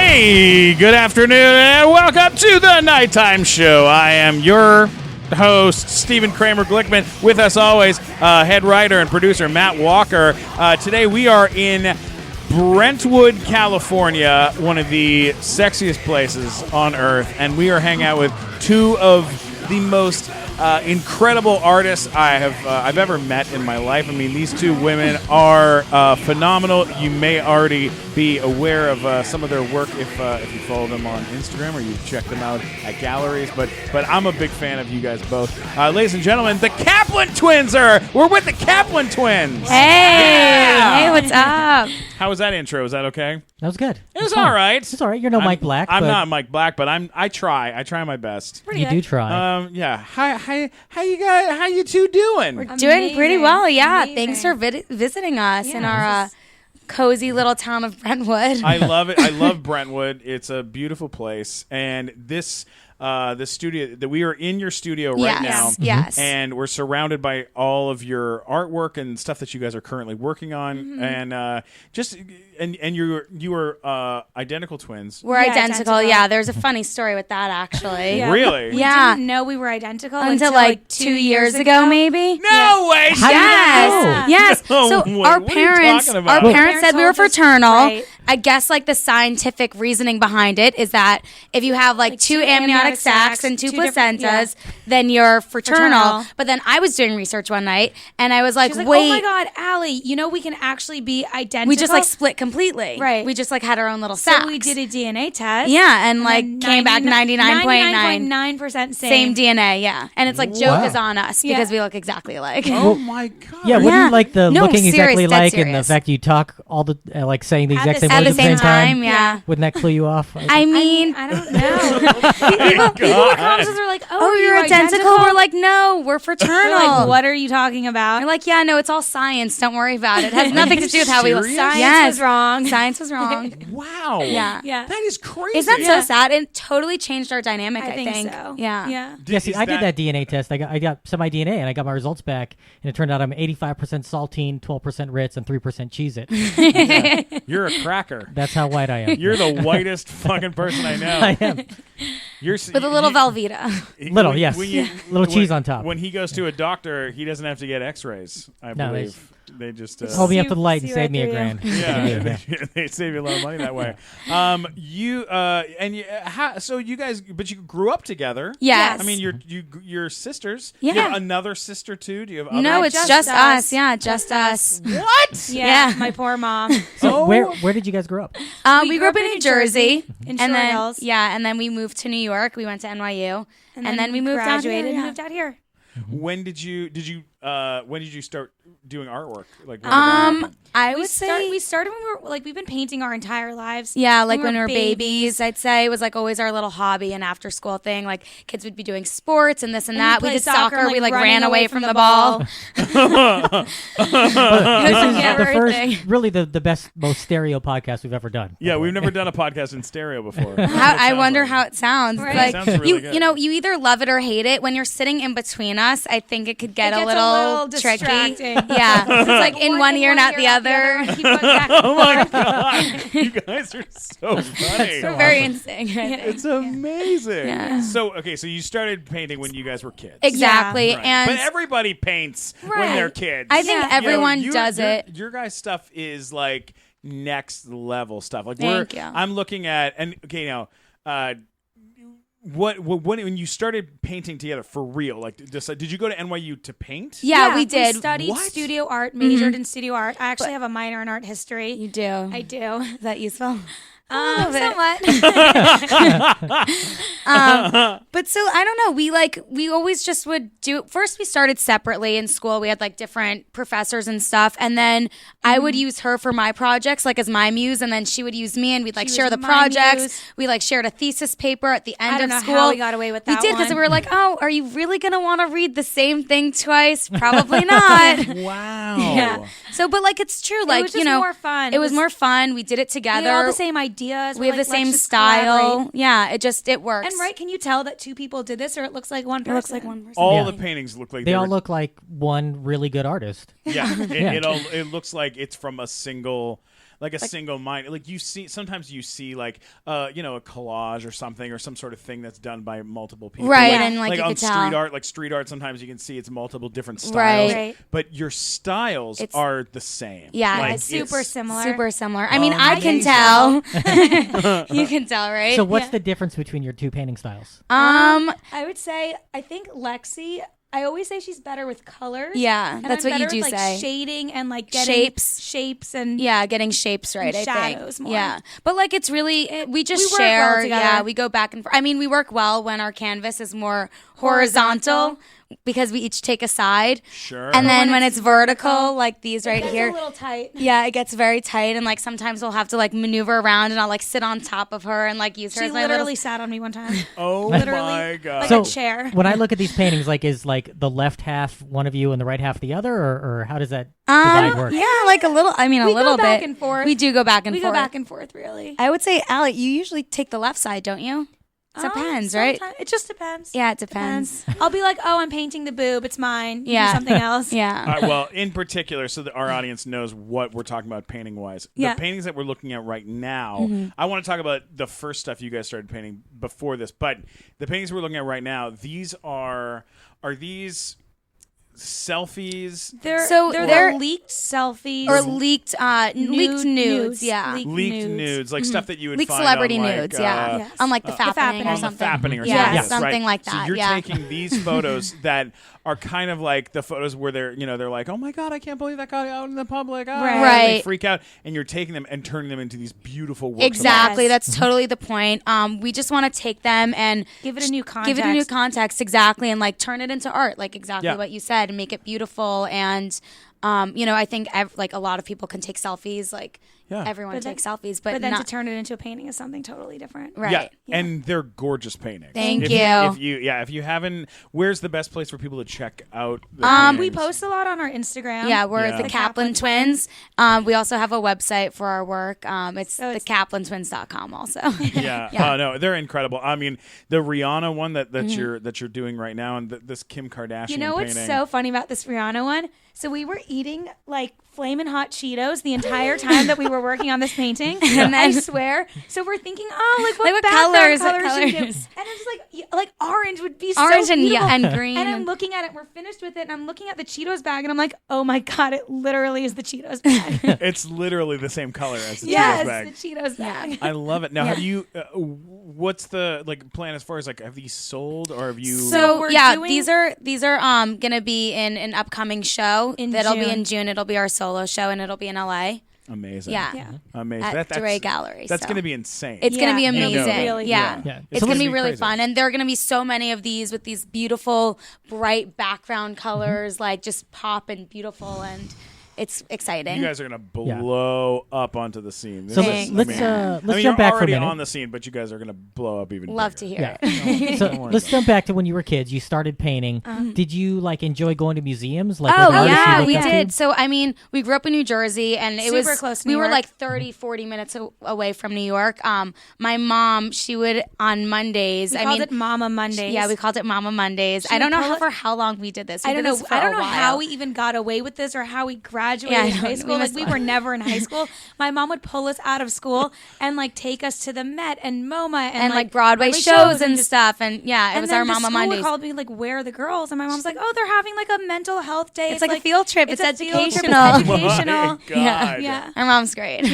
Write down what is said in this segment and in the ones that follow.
Hey, good afternoon, and welcome to the Nighttime Show. I am your host, Stephen Kramer Glickman. With us always, head writer and producer Matt Walker. Today we are in Brentwood, California, one of the sexiest places on earth, and we are hanging out with two of the most incredible artists I've ever met in my life. I mean, these two women are phenomenal. You may already be aware of some of their work if you follow them on Instagram or you check them out at galleries. But I'm a big fan of you guys both. Ladies and gentlemen, the Kaplan Twins we're with the Kaplan Twins. Hey, hey, what's up? How was that intro? Was that okay? That was good. It was all right. It's all right. You're no Mike Black. I'm not Mike Black, but I try. I try my best. You do try. Yeah. How you guys? How you two doing? We're doing pretty well. Yeah. Thanks for visiting us in our cozy little town of Brentwood. I love it. I love Brentwood. It's a beautiful place, and this studio that we are in your studio right now. Yes. And we're surrounded by all of your artwork and stuff that you guys are currently working on, and you are identical twins. We're identical. Yeah. There's a funny story with that actually. Yeah. Really? We didn't know we were identical until like 2 years ago, maybe. No way. Yes. So our parents said we were fraternal. Right. I guess like the scientific reasoning behind it is that if you have like two amniotic sacs and two placentas, then you're fraternal. But then I was doing research one night and I was like, wait. wait. Oh my God, Allie, you know we can actually be identical. We just like split completely. Right. We just like had our own little sacs. So we did a DNA test. Yeah, and like came back 99.9. 99.9% Same DNA, yeah. And it's like joke is on us because we look exactly alike. Oh my God. Yeah, wouldn't you like the looking exactly like and the serious. fact you talk all the like saying the exact same At words the at the same time, time? yeah. Wouldn't that clue you off? I mean, I don't know. people would come to us, they're like, oh, you're identical? We're like, no, we're fraternal. Like, what are you talking about? We're like, yeah, no, it's all science. Don't worry about it. It has nothing to do with how we look. Science was wrong. Science was wrong. Wow. Yeah. That is crazy. Isn't that so sad? It totally changed our dynamic, I think so. Yeah. Yeah, see, I did that DNA test. I got semi-DNA, and I got my results back, and it turned out I'm 85% saltine, 12% Ritz, and 3% Cheez-It. You're a cracker. That's how white I am. You're the whitest fucking person I know. I am. With a little Velveeta. Little, yes. Little cheese on top. When he goes to a doctor, he doesn't have to get x-rays, I believe. They just hold me up to the light and see save right me through $1,000. Yeah, they save you a lot of money that way. So you guys, but you grew up together. Yes. I mean, you're sisters. Yeah. You have another sister too? Do you have? No, other? it's just us. Yeah, just us. What? Yeah, my poor mom. So where did you guys grow up? We grew up in New Jersey. In and Short then, Hills. Yeah, and then we moved to New York. We went to NYU. And then we moved out here. Graduated and moved out here. When did you start doing artwork? Like I would say we started when we were like we've been painting our entire lives. yeah, like when we were babies. I'd say it was like always our little hobby and after school thing. Like kids would be doing sports and this and that. We play did soccer. and, We like running ran away from the ball. This is everything. the first, really the best, most stereo podcast we've ever done. yeah, we've never done a podcast in stereo before. I wonder how it sounds. Right. Like It sounds really good. you know, you either love it or hate it. When you're sitting in between us, I think it could get It a gets little tricky. distracting. Yeah, it's like in one ear, not the other. Keep going back and Oh my forth. God, you guys are so funny. We're very in sync. I think. It's amazing. Yeah. So you started painting when you guys were kids. Exactly, Right. and but everybody paints when Right. they're kids. I think Yeah. everyone You know, does it. Your guys' stuff is like next level stuff. Like Thank you. I'm looking at when you started painting together for real, like did you go to NYU to paint? Yeah, we did. We studied What? studio art, majored in studio art. I actually have a minor in art history. You do. I do. Is that useful? Somewhat. But so I don't know. We always just would do. First, we started separately in school. We had like different professors and stuff, and then I would use her for my projects, like as my muse, and then she would use me, and we'd like She share was the my projects. muse. We like shared a thesis paper at the end I don't of know school. how we got away with that. We did because one. we were like, oh, are you really gonna want to read the same thing twice? Probably not. Wow. Yeah. So, but like it's true. Like was just more fun. It was more fun. We did it We together. had all the same ideas. We We're have like, the same let's just style. collaborate. Yeah, it works. And right, can you tell that two people did this, or it looks like one person? It looks like one person. All Yeah. the paintings look like They all were- look like one really good artist. Yeah, Yeah. it looks like it's from a single. like a single mind. Like sometimes you see like a collage or something or some sort of thing that's done by multiple people. Right, and like you on could street tell. art, like street art, sometimes you can see it's multiple different styles. Right. But your styles are the same. Yeah, like, it's super similar. Super similar. I mean, I can tell. You can tell, right? So what's the difference between your two painting styles? I would say I think Lexi. I always say she's better with colors. Yeah, and that's I'm what you better do with, like, say. shading and like getting shapes and getting shapes right. and I think. shadows more. Yeah, but like it's really we just work share. well together. Yeah, we go back and forth. I mean, we work well when our canvas is more horizontal because we each take a side. Sure. And then when it's vertical, like these right It's here. a little tight. Yeah, it gets very tight, and like sometimes we'll have to like maneuver around, and I'll like sit on top of her and like use her She as my literally little. sat on me one time. Oh Literally. my god. Like So a chair. when I look at these paintings, like is like the left half one of you and the right half the other, or how does that divide work? Yeah, like a little. I mean, We a little go back bit. and forth. We do go back and We forth. go back and forth, really. I would say, Allie, you usually take the left side, don't you? Depends, right? It just depends. Yeah, it depends. I'll be like, oh, I'm painting the boob. It's mine. You Yeah. do something else. Yeah. Well, in particular, so that our audience knows what we're talking about painting wise. Yeah. The paintings that we're looking at right now, I want to talk about the first stuff you guys started painting before this, but the paintings we're looking at right now, these are these selfies? They're leaked selfies Or leaked leaked nudes. Yeah. Leaked nudes, like stuff that you would Leaked find celebrity on, like, nudes, yeah. Yes. On like the Fappening. fappening or on something. the fappening or Yeah, something. Yes, something right. like So that. you're yeah. taking these photos that are kind of like the photos where they're like, oh my god, I can't believe that got out in the public. Ah, Right. and they Right. freak out, and you're taking them and turning them into these beautiful works. Exactly. Yes. That's totally the point. We just want to take them and Give it a new context. Give it a new context, exactly, and like turn it into art, like exactly Yeah. what you said, and make it beautiful. And I think like a lot of people can take selfies. Like Yeah. everyone But then- takes selfies, but then not to turn it into a painting is something totally different. right. Yeah, and they're gorgeous paintings. Thank If you. If you haven't, where's the best place for people to check out? The We paintings? post a lot on our Instagram. Yeah, we're Yeah. the The Kaplan Twins. We also have a website for our work. It's it's- theKaplanTwins.com also. Yeah. Yeah. Oh no, they're incredible. I mean, the Rihanna one that you're doing right now, and this Kim Kardashian. You know what's painting. so funny about this Rihanna one? So we were eating like flamin' hot Cheetos the entire time that we were working on this painting, and I swear. So we're thinking, what Like, what background colors? should we do? And I'm just like orange would be Orange so and beautiful. and green. And I'm looking at it. We're finished with it, and I'm looking at the Cheetos bag, and I'm like, oh my god, it literally is the Cheetos bag. It's literally the same color as the Cheetos yes, bag. the Cheetos bag. I love it. Now, have you? What's the plan as far as have these sold or have you? So we're yeah, doing- these are gonna be in an upcoming show that'll be in June. It'll be our solo show, and it'll be in LA. Amazing. Yeah. Yeah. Amazing. At DeRay Gallery. That's so. going to be insane. It's going to be Yeah. amazing. Really yeah. Yeah. It's So going to be it's really crazy. fun. And there are going to be so many of these with these beautiful, bright background colors, like just pop and beautiful. And it's exciting. You guys are going to blow up onto the scene. So Thanks. let's you're jump back for a already minute. on the scene, but you guys are going to blow up even Love bigger. to hear Yeah. it. So Don't worry let's about jump back to when you were kids. You started painting. Did you enjoy going to museums? Like Oh, with artists you yeah, looked we up to? did. So, I mean, we grew up in New Jersey, and it Super was close to we New were York. like 30, 40 minutes away from New York. My mom, she would on Mondays. We I called mean, it Mama Mondays. yeah, we called it Mama Mondays. She I don't would know pull it- for how long we did this. We I don't did know. this for I don't a know while. how we even got away with this or how we graduated Yeah, I in know. high We school. Like missed we one. were never in high school. My mom would pull us out of school and like take us to the Met and MoMA and like Broadway shows and stuff. And yeah, it and was then our the Mama school Mondays. would call me like, "Where are the girls?" And my mom's like, "Oh, they're having like a mental health day. It's like a field trip. It's a field trip. It's educational. educational." Oh my God. Yeah. Yeah. Our mom's great.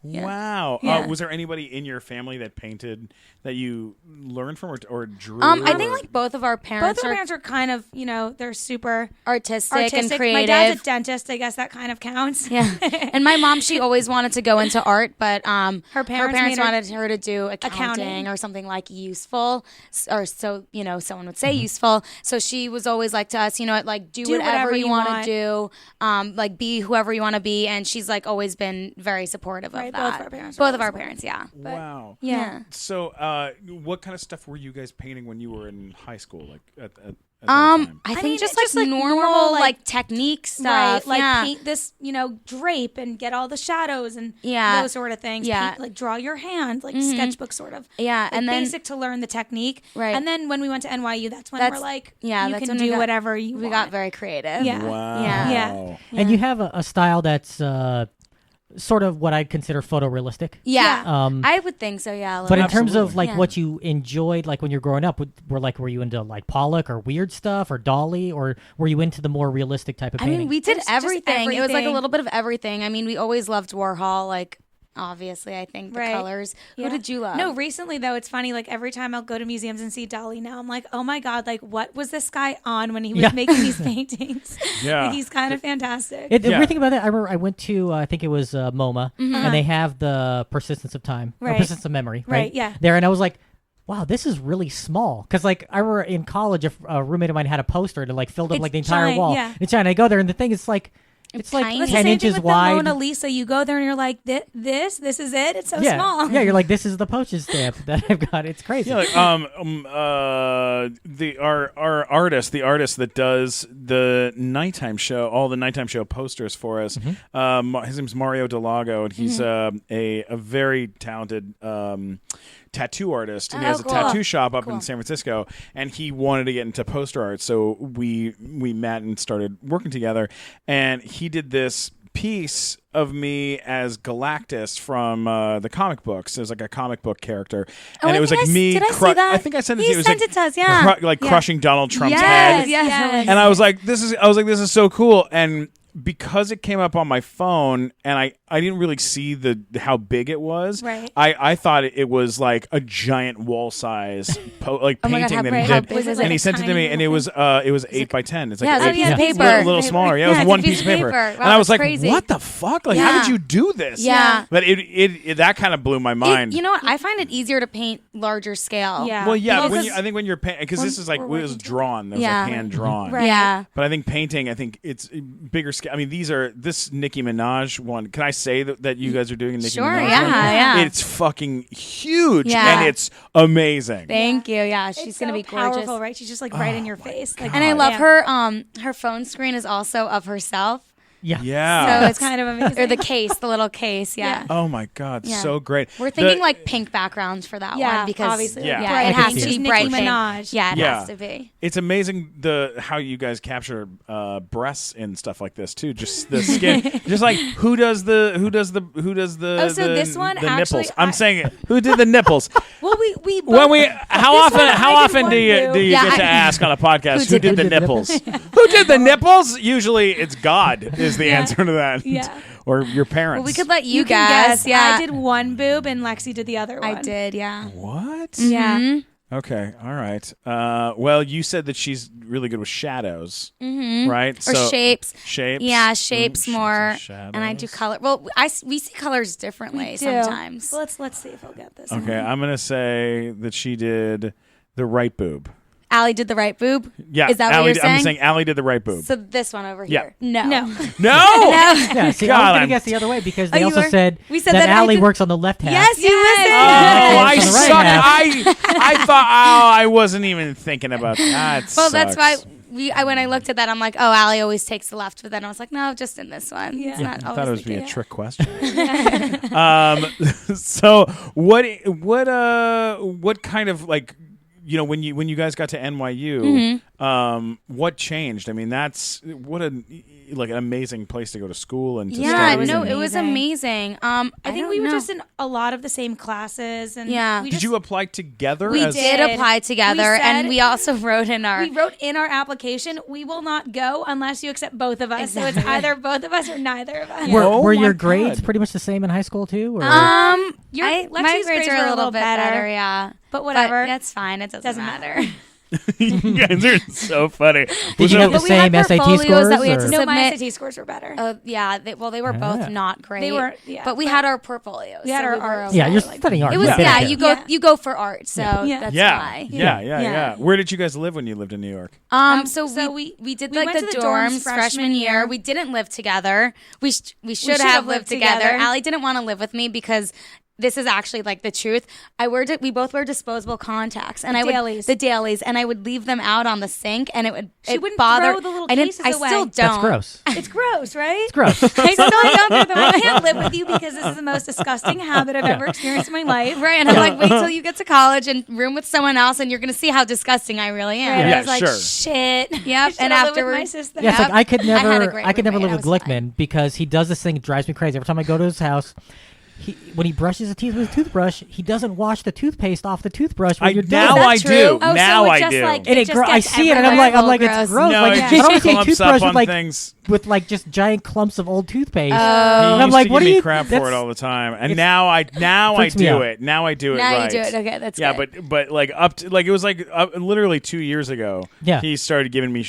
Yeah. Wow. Yeah. Was there anybody in your family that painted that you learned from or drew? I or- think like both of our Both parents of our are parents are kind of, they're super artistic and creative. My dad's a dentist. I guess that kind of counts. Yeah, and my mom, she always wanted to go into art, but Her parents made her- wanted her to do accounting or something like useful, or so someone would say useful. So she was always like to us, like do whatever you want to do, like be whoever you want to be, and she's like always been very supportive of Right, that. both of our parents are Both of always our parents, yeah. Wow. Yeah. So, what kind of stuff were you guys painting when you were in high school? Like at that time? I think mean, just it's like normal like technique stuff. Right, like yeah. paint this, drape and get all the shadows and Yeah. those sort of things. Yeah. Paint, like draw your hand, like sketchbook sort of. Yeah, Like and then basic to learn the technique. Right. And then when we went to NYU, that's when we're like, yeah, you that's can when we do got- whatever you we want. got very creative. Yeah. Wow. Yeah. Yeah. And you have a style that's sort of what I'd consider photorealistic. Yeah. I would think so, yeah. But in terms of Absolutely. what you enjoyed, when you're growing up, were you into Pollock or weird stuff or Dolly, or were you into the more realistic type of painting? I mean, we did It's just everything. It was like a everything. little bit of everything. I mean, we always loved Warhol, obviously, I think the Right. colors. Yeah. Who did you love? No, recently though, it's funny. Every time I'll go to museums and see Dali now, I'm like, oh my god, what was this guy on when he was making these paintings? Yeah. He's kind of fantastic. Everything about that, I remember I went to, I think it was MoMA, and they have the Persistence of Time, or Right. Persistence of Memory, Right, yeah. there, and I was like, wow, this is really small. Because I remember in college, a roommate of mine had a poster that filled up It's the entire giant, wall. yeah. It's giant. I go there, and the thing is it's like tiny. It's the 10 same inches thing with wide. The Mona Lisa, you go there and you're like, this is it. It's so small. Yeah, you're like, this is the postage stamp that I've got. It's crazy. Yeah, our artist, the artist that does the nighttime show, all the nighttime show posters for us. His name's Mario Delago, and he's a very talented tattoo artist, and he has a cool. tattoo shop up in San Francisco, and he wanted to get into poster art, so we met and started working together, and he did this piece of me as Galactus from the comic books. It was like a comic book character, and it was like me. Did I see that? I think I sent it to He you. It was sent like it to us, yeah. crushing Donald Trump's Yes, head. yes. And I was like, this is so cool. And because it came up on my phone, and I didn't really see how big it was. Right. I thought it was like a giant wall size Oh my God, painting how that big- he how did, big was it? and he Like sent it to tiny me, and it was 8x10. It's like Yeah, it's a piece of a paper. little smaller. Yeah, it was it's one a piece of paper. Wow, And I was that's like, crazy. what the fuck? How Yeah. did you do this? Yeah. But it that kind of blew my mind. You know what? I find it easier to paint larger scale. Yeah. Well, yeah, Well, I think when you're painting, because this is it was drawn. It was Yeah. like hand drawn. Right. Yeah. But I think painting, it's bigger scale. I mean, this Nicki Minaj one. Can I say that you guys are doing a Nicki Sure, Minaj yeah, one? yeah. It's fucking huge, Yeah. and it's amazing. Thank you. Yeah, she's It's gonna so be gorgeous. powerful, right? She's just right in your face. And I love her phone screen is also of herself. Yeah. Yeah. So It's kind of amazing. or the case, the little case, yeah. Oh my God, Yeah. so great. We're thinking The- pink backgrounds for that Yeah, one because obviously. Yeah. yeah, Bright it has pink. to be Nicki bright pink. Minaj. Yeah, it Yeah. has to be. It's amazing how you guys capture breasts and stuff like this too. Just the skin, just like who does the Oh, so this one the actually, nipples. I'm saying it. Who did the nipples? Well, we When we how This one, I often did do you one do you Yeah, get to I- ask on a podcast Who who did did the the nipples? Who did the nipples? Usually it's God is the answer to that. Yeah. Or your parents. Well, we could let you, can guess. Yeah, I did one boob and Lexi did the other one. I did. Yeah. What? Yeah. Okay, all right. Well, you said that she's really good with shadows, right? Or shapes. Shapes. Yeah, shapes Ooh, more. shadows. And I do color. Well, we see colors differently Do. sometimes. Well, let's see if I'll get this. Okay, I'm gonna say that she did the right boob. Allie did the right boob. Yeah, Is that Allie, what you're saying? I'm saying Allie did the right boob. So this one over Yeah. here. No. No. no. Yeah, see, I God, was going I'm- to guess the other way because Oh, they you also were? said We said that that I Allie did- works on the left half. Yes, you listened. Oh, I On the right suck. half. I thought. Oh, I wasn't even thinking about that. Well, that's why sucks. when I looked at that, I'm like, oh, Allie always takes the left, but then I was like, no, just in this one. Yeah. It's not I always thought it was the be a case. trick question. So what kind of when you guys got to NYU, what changed? I mean, that's what an amazing place to go to school and to Yeah, study. no, and- it was amazing. I think don't we were know. just in a lot of the same classes, and Yeah. we Did you apply together? We as- did did. apply together, We and said- we also wrote in our. We wrote in our application, we will not go unless you accept both of us. So it's Exactly. either both of us or neither of us. Were, Oh were my your God. grades pretty much the same in high school too? Or? my Lexi's grades are a little bit better, yeah. But whatever. But that's fine. It doesn't matter. You guys are so funny. Did you So- have the But we had same SAT portfolios scores? that we had to or- No, my submit- SAT scores were better. Oh yeah, they were both Ah. not great. They were, yeah, but we but- had our portfolios. We had so our we were art. okay. yeah, you're like- studying art. It was You're a bit yeah. ahead. You go Yeah. you go for art, so Yeah. that's yeah. why. Yeah. Where did you guys live when you lived in New York? So so we did we like went the to the dorms dorms freshman freshman year. year. We didn't live together. We should should have have lived lived together. together. Allie didn't want to live with me because this is actually like the truth. We both wear disposable contacts, and the dailies, and I would leave them out on the sink, and She wouldn't bother. throw the little I cases I away. still don't. That's gross. It's gross, right? It's gross. I still don't throw them. I can't live with you because this is the most disgusting habit I've ever experienced in my life. Right, and I'm like, wait till you get to college and room with someone else, and you're gonna see how disgusting I really am. Right, And Yeah, I was like, sure. shit. Yep. And And afterwards, afterwards, my sister. Yeah, it's like I could I had a never, great I could never roommate. live with I was fine. Glickman because he does this thing that drives me crazy. Every time I go to his house, when he brushes his teeth with a toothbrush, he doesn't wash the toothpaste off the toothbrush when you're done. Now I true? do. Oh, Now so it I just do. like And it it just I gets see it and I'm everywhere. like, it's Gross. gross. No, like, it I just don't take clumps toothbrush up on with like things. with like just giant clumps of old toothpaste. He and I'm used like, to what give do me you? crap for that's- it all the time, and it's- now I freaks me do out. it. Now I do it. Now right. you do it. Okay, that's Yeah, good. but like up to like it was like literally 2 years ago. Yeah. he started giving me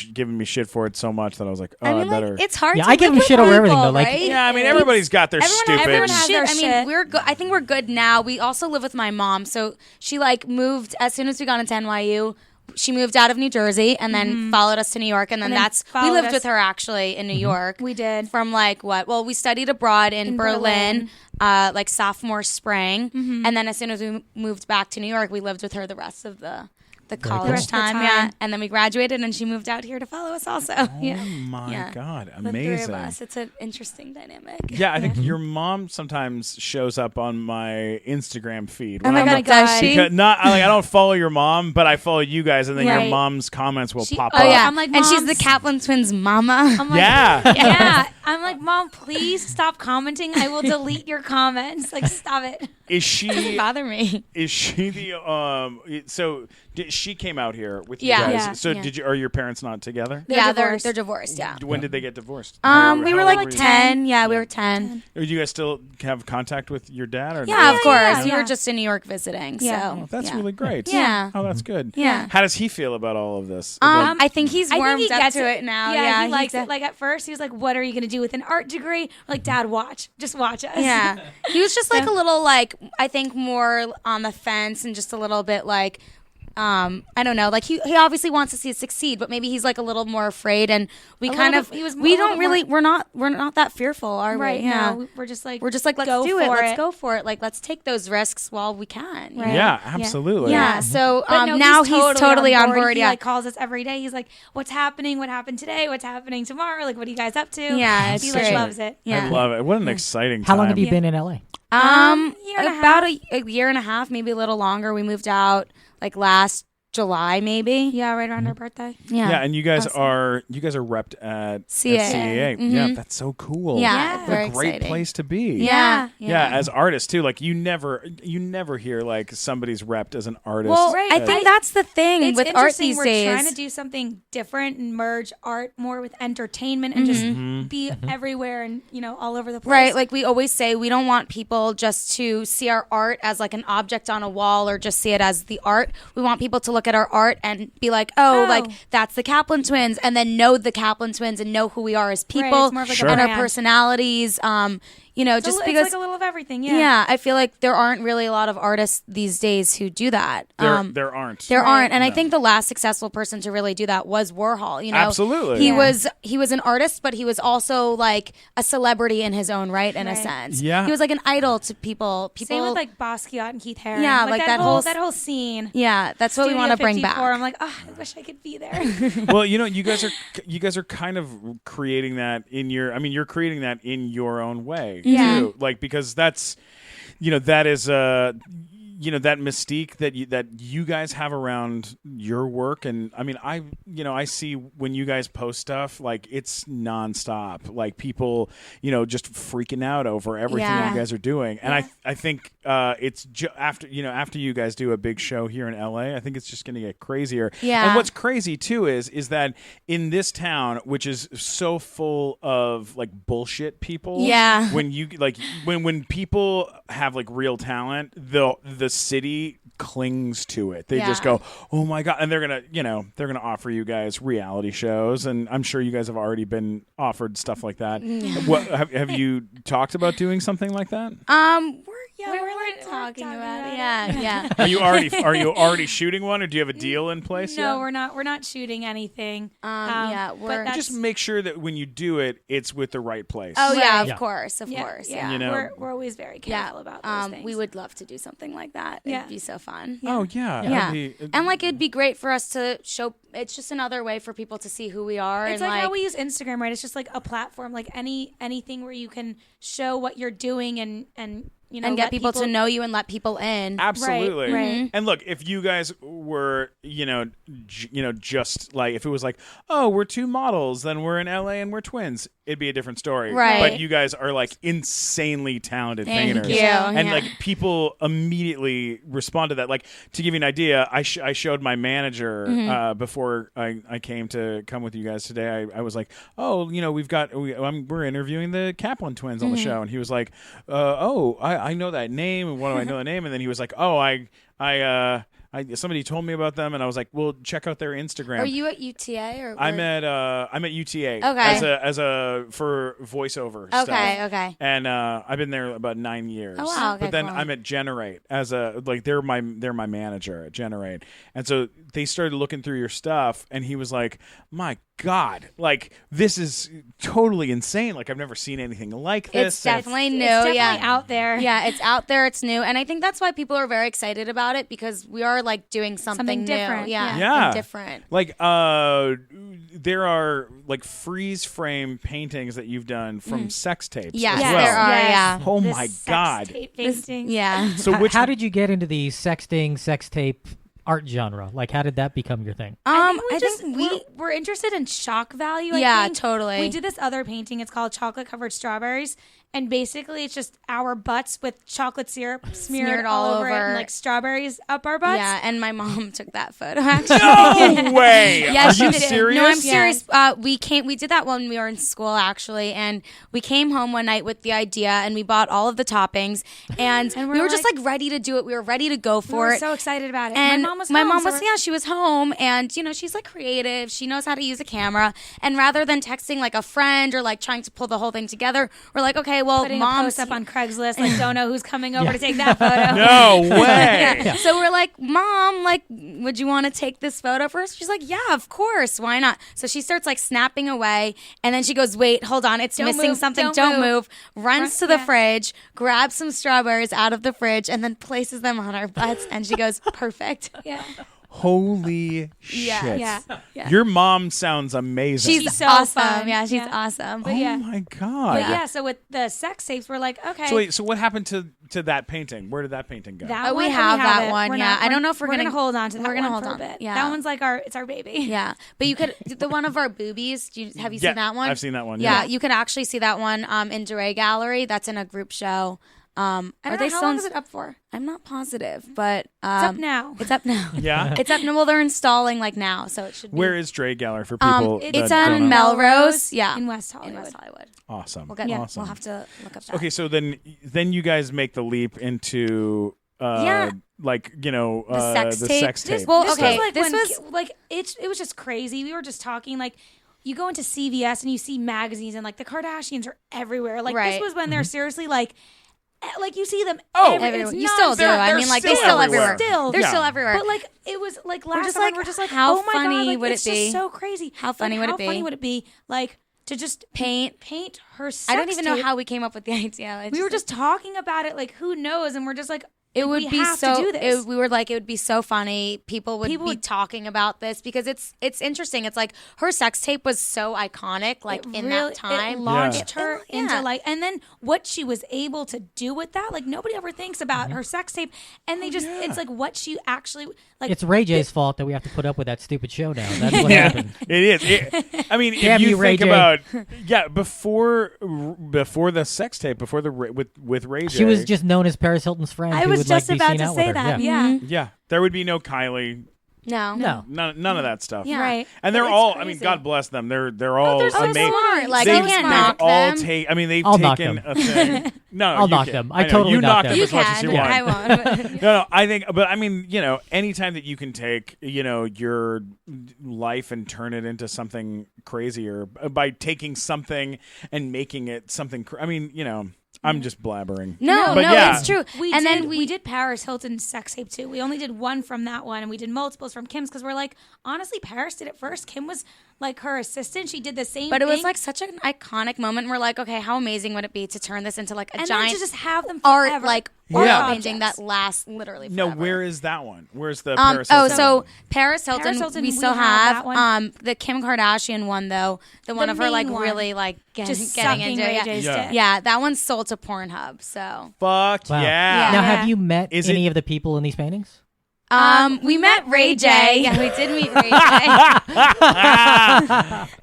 shit for it so much that I was like, oh, I I mean, better. like, it's hard. Yeah, to I give live him with shit over everything, people, though, like- right? yeah, I mean everybody's got their stupid. everyone has Shit, their I mean, shit. we're good. I think we're good now. We also live with my mom, so she like moved as soon as we got into NYU. She moved out of New Jersey and then followed us to New York, and then then we followed lived us- with her actually in New York. We did. From like what? Well, we studied abroad in Berlin, like sophomore spring, and then as soon as we moved back to New York, we lived with her the rest of the college rest of the time. time. Yeah, and then we graduated, and she moved out here to follow us also. Oh Yeah. my Yeah. god, The three of amazing! us. It's an interesting dynamic. Yeah, I think your mom sometimes shows up on my Instagram feed. Oh when my I'm god, does she? Because I don't follow your mom, but I follow you guys, and then your Right. mom's comments will pop Oh up. yeah, I'm like, and she's the Mom's- Kaplan Twins mama. I'm like, Yeah. yeah. I'm like, Mom, please stop commenting. I will delete your comments. Like, stop it. Is she? Doesn't bother me. Is she the So she came out here with you Yeah. guys. Yeah. So Yeah. are your parents not together? Yeah, divorced. they're divorced. Yeah. When did they get divorced? We How were old like you? 10. Yeah, we were 10. Do you guys still have contact with your dad? Or Yeah, of course. yeah. We were Yeah. just in New York visiting. Yeah. So Oh, that's yeah. really great. Yeah. Oh, that's good. Yeah. How does he feel about all of this? I think he's I warmed think he up gets to it now. Yeah, he he's likes a- it. Like at first, he was like, "What are you going to do with an art degree?" We're like, "Dad, watch. Just watch us." Yeah. He was just like a little like I think more on the fence and just a little bit like I don't know. Like he obviously wants to see it succeed, but maybe he's like a little more afraid and we A kind little of bit- he was we a little don't bit really we're not that fearful, are Right. we? Yeah. No, we're just like, Let's go do it. for Let's go for it. Like let's take those risks while we can. you Right. know? Yeah, absolutely. Yeah. So But no, now he's totally on board. He Yeah. like calls us every day. He's like, "What's happening? What happened today? What's happening tomorrow? Like, what are you guys up to?" Yeah, it's he like great. loves it. Yeah. I love it. What an exciting time. How long have you been in LA? Year and a About a year and a half, maybe a little longer. We moved out like last July, maybe. Yeah, right around our birthday. Yeah, and you guys Awesome. are repped at CAA. CAA. Mhm. Yeah, that's so cool. Yeah, Yeah. it's What very a great exciting. place to be. Yeah. Yeah, as artists too. Like you never hear like somebody's repped as an artist. Well, Right. I think that's the thing It's with art interesting. these We're days. trying to do something different and merge art more with entertainment and just be everywhere and all over the place. Right, like we always say, we don't want people just to see our art as like an object on a wall or just see it as the art. We want people to look at our art and be like, oh, like that's the Kaplan Twins, and then know the Kaplan Twins and know who we are as people it's more of like Sure. a and our brand. personalities. Just It's because. like a little of everything. Yeah. Yeah, I feel like there aren't really a lot of artists these days who do that. there aren't. There Right. aren't, and I think the last successful person to really do that was Warhol. Absolutely. he Yeah. was an artist, but he was also like a celebrity in his own right, in a Right. sense. Yeah. he was like an idol to people. Same with like Basquiat and Keith Haring. Yeah, like that whole- that whole scene. yeah, that's what we Studio want to bring 54, back. I'm like, oh, I wish I could be there. Well, you guys are kind of creating that you're creating that in your own way Yeah. too. Like because that's that is that mystique that you guys have around your work. And I see when you guys post stuff, like it's nonstop, like people just freaking out over everything Yeah. you guys are doing. And I think it's after you guys do a big show here in LA, I think it's just going to get crazier. Yeah. And what's crazy too is that in this town, which is so full of like bullshit people, Yeah. when you like when people have like real talent, the city clings to it. They just Yeah. go, oh my god, and they're gonna offer you guys reality shows, and I'm sure you guys have already been offered stuff like that. What have you talked about doing something like that? We're we're like talking about it. it. Yeah. Are you already shooting one, or do you have a deal in place? No, yet? we're not shooting anything. Yeah, but we're that's- Just make sure that when you do it, it's with the right place. Oh yeah, Yeah. of course. Yeah, You know? we're always very careful about those things. We would love to do something like that. Yeah. It'd be so fun. Oh yeah. Yeah. And like it'd be great for us to show. It's just another way for people to see who we are. It's and like how we use Instagram, right? It's just like a platform, like anything where you can show what you're doing and you know and get let people to know you and let people in. Absolutely. Right. And look, if you guys were, just like if it was like, oh, we're two models, then we're in LA and we're twins, it'd be a different story. Right. But you guys are like insanely talented Thank painters. you. And Yeah. like people immediately respond to that. Like to give you an idea, I showed my manager before I came to come with you guys today. I was like, oh, we're interviewing the Kaplan Twins on the show, and he was like, I know that name, and what do I know the name? And then he was like, oh, somebody told me about them, and I was like, well, check out their Instagram. Are you at UTA or? I'm at UTA. Okay. As a for voiceover stuff. Okay. And I've been there about 9 years. Oh, wow. Okay, but then cool. I'm at Generate as they're my manager at Generate, and so they started looking through your stuff, and he was like, my God, like this is totally insane. Like I've never seen anything like this. It's definitely new. It's definitely yeah. out there. Yeah, it's out there. It's new, and I think that's why people are very excited about it because we are like doing something new. different. Yeah. and different. Like there are like freeze frame paintings that you've done from sex tapes. Yes, as there well. are. Yeah. Oh The my sex God. tape painting. Yeah. So which How did you get into the sexting, sex tape art genre? Like, how did that become your thing? I I think think we're interested in shock value. I Yeah, think. totally. We did this other painting. It's called Chocolate Covered Strawberries, and basically it's just our butts with chocolate syrup smeared all over it, and like strawberries up our butts. Yeah, and my mom took that photo actually. No way. Yeah, Are she you did. serious? No, I'm serious. We did that when we were in school actually, and we came home one night with the idea, and we bought all of the toppings, and we we're were just like ready to do it. We were ready to go we for were it. so excited about it. And my mom was my home, mom so was we're- yeah, she was home, and she's like creative. She knows how to use a camera, and rather than texting like a friend or like trying to pull the whole thing together, we're like, okay, well, putting a mom's post up on Craigslist, like don't know who's coming over to take that photo. No way. Yeah. So we're like, Mom, like, would you want to take this photo first? She's like, yeah, of course. Why not? So she starts like snapping away. And then she goes, wait, hold on. It's Don't missing move, something. don't Don't move. move. Runs to the yeah. fridge, grabs some strawberries out of the fridge, and then places them on our butts. And she goes, perfect. Yeah. Holy shit. Yeah. Your mom sounds amazing. She's so awesome. fun. Yeah, she's Yeah. awesome. oh yeah. my God. But yeah, so with the sex tapes, we're like, okay. So wait, so what happened to that painting? Where did that painting go? That we one, have that it. one, We're yeah. not- I don't know if we're gonna gonna- hold on to that. we're gonna one hold for on. a bit. Yeah. That one's like it's our baby. Yeah, but you could the one of our boobies. Have you Yeah, seen that one? I've seen that one, Yeah, yeah. you could actually see that one in Duray Gallery. That's in a group show. I Are don't they know, how still long in- is it up for? I'm not positive, but It's up now. It's up now. Yeah. It's up now. Well, they're installing like now, so it should be. Where is Dre Gallery for people that it's don't on know? Melrose. Yeah, in West in Hollywood. West Hollywood. Awesome. We'll have to look up that. Okay, so then you guys make the leap into Yeah. like The sex the tape. sex tape. Well, This okay, was like this when, was- like it was just crazy. We were just talking like. You go into CVS and you see magazines and like the Kardashians are everywhere. Like Right. this was when they're seriously like you see them. Oh. Everywhere. it's You not- still do. They're- I they're mean, like still they still everywhere. everywhere. Still. They're Yeah. still everywhere. But like it was like last just summer, like, we're just like, how oh my funny God, like, would it's it be? just so crazy. How funny would it be? How funny would it be? Like to just paint. her. Sex I don't even know tape. how we came up with the idea. We were just talking about it. Like who knows? And we're just like. It we would be have so. to do this. We were like, it would be so funny. People would be would- talking about this because it's interesting. It's like her sex tape was so iconic, like in that time. It launched Yeah. her Yeah. into like, and then what she was able to do with that, like nobody ever thinks about her sex tape, and they just, it's like what she actually like. It's Ray J's fault that we have to put up with that stupid show now. That's what Yeah, happened. it is. I mean, Damn if you you, Ray think J. about, before the sex tape, before the with Ray J, She was just known as Paris Hilton's friend. I who was would, just like, be about seen to out say with her. that. Yeah. Yeah. yeah, there would be no Kylie, No, No. none of that stuff. Yeah. Right. And they're But it's all. I mean, crazy. God bless them. They're all they're so amazing. smart. Like, They've, I can't they've knock all them. take. I mean, they've I'll knock taken them. a thing. No, I'll you knock can. them. I know. totally you knock knock them. You as much as can. you want. I won't. No, I think, but I mean, anytime that you can take, your life and turn it into something crazier by taking something and making it something. I mean, I'm just blabbering. No, But yeah. it's true. We did Paris Hilton's sex tape too. We only did one from that one, and we did multiples from Kim's because we're like, honestly, Paris did it first. Kim was like her assistant. She did the same But thing. it was like such an iconic moment. We're like, okay, how amazing would it be to turn this into like a and giant then to just have them art, forever. like Yeah. art painting that lasts literally forever. No, where is that one? Where's the Paris Oh, Hilton so one? Paris Hilton, we still have have. that one. The Kim Kardashian one though, the one of her like main one. really like getting just getting sucking into Ray it. J's Yeah. dick. Yeah, that one's sold to Pornhub. So Fuck Wow. yeah. Now, Yeah. have you met Is any of the people in these paintings? we met Ray J. Yeah, we did meet Ray J.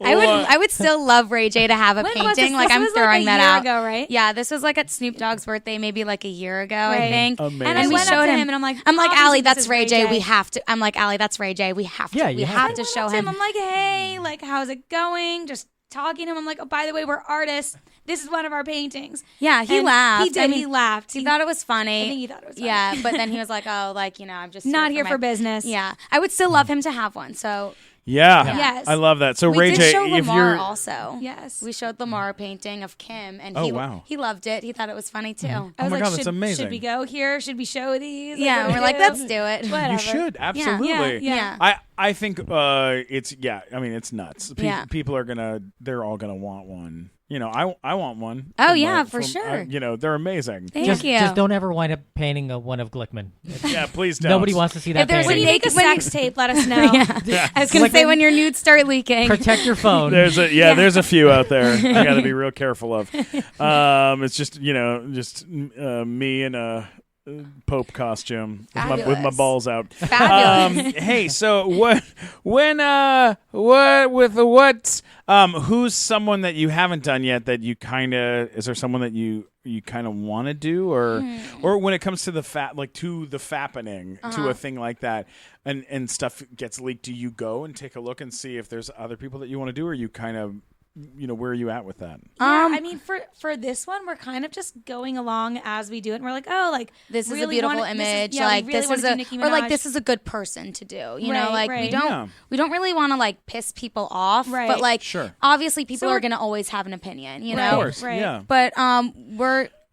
I would still love Ray J to have a When was painting. this? Like This I'm was throwing a that year out. ago, right? Yeah, this was like at Snoop Dogg's birthday, maybe like a year ago, I Right. think. Amazing. And I we went showed up to him, him and I'm like, Allie, obviously that's this is Ray J. We have to. I'm like, Allie, that's Ray J. We have to. Yeah, we you have have to to. show him. I'm like, hey, like, how's it going? Just talking to him. I'm like, oh, by the way, we're artists. This is one of our paintings. Yeah, he And laughed. He did. I mean, he laughed. He thought it was funny. I think he thought it was funny. Yeah, but then he was like, oh, like, I'm just Not here my- for business. Yeah. I would still love him to have one. So Yeah. Yes. I love that. So we Ray did J, show if Lamar you're also. Yes. We showed Lamar a painting of Kim, and Oh, wow. he loved it. He thought it was funny too. I Oh was my like, God, that's should, amazing. Should we go here? Should we show these? Like, Yeah, what we're do like, we let's do? do it. Whatever. you should absolutely. Yeah. I think it's I mean it's nuts. Yeah. People are they're all gonna want one. I want one. Oh, from yeah, my- for from- sure. they're amazing. Thank Just you. don't ever wind up painting one of Glickman. Yeah, please don't. Nobody wants to see that If there's When painting. you make a sex tape, let us know. Yeah. I was gonna say when your nudes start leaking. Protect your phone. There's a few out there. I got to be real careful of. It's just me in a Pope costume with my Fabulous. balls out. Fabulous. Hey, so who's someone that you haven't done yet that you is there someone that you kind of want to do or when it comes to the fappening to a thing like that and stuff gets leaked, do you go and take a look and see if there's other people that you want to do, or you kind of where are you at with that? Yeah, I mean, for this one, we're kind of just going along as we do it. And we're like, oh, like this is a really beautiful wanna- image. This is, like we really this wanna is do a Nicki or like Minaj. this is a good person to do. You know, Right, like right. we don't really want to like piss people off. Right. But like Sure. obviously people So are we're- gonna always have an opinion. You Right. know. Of course, Right. yeah. But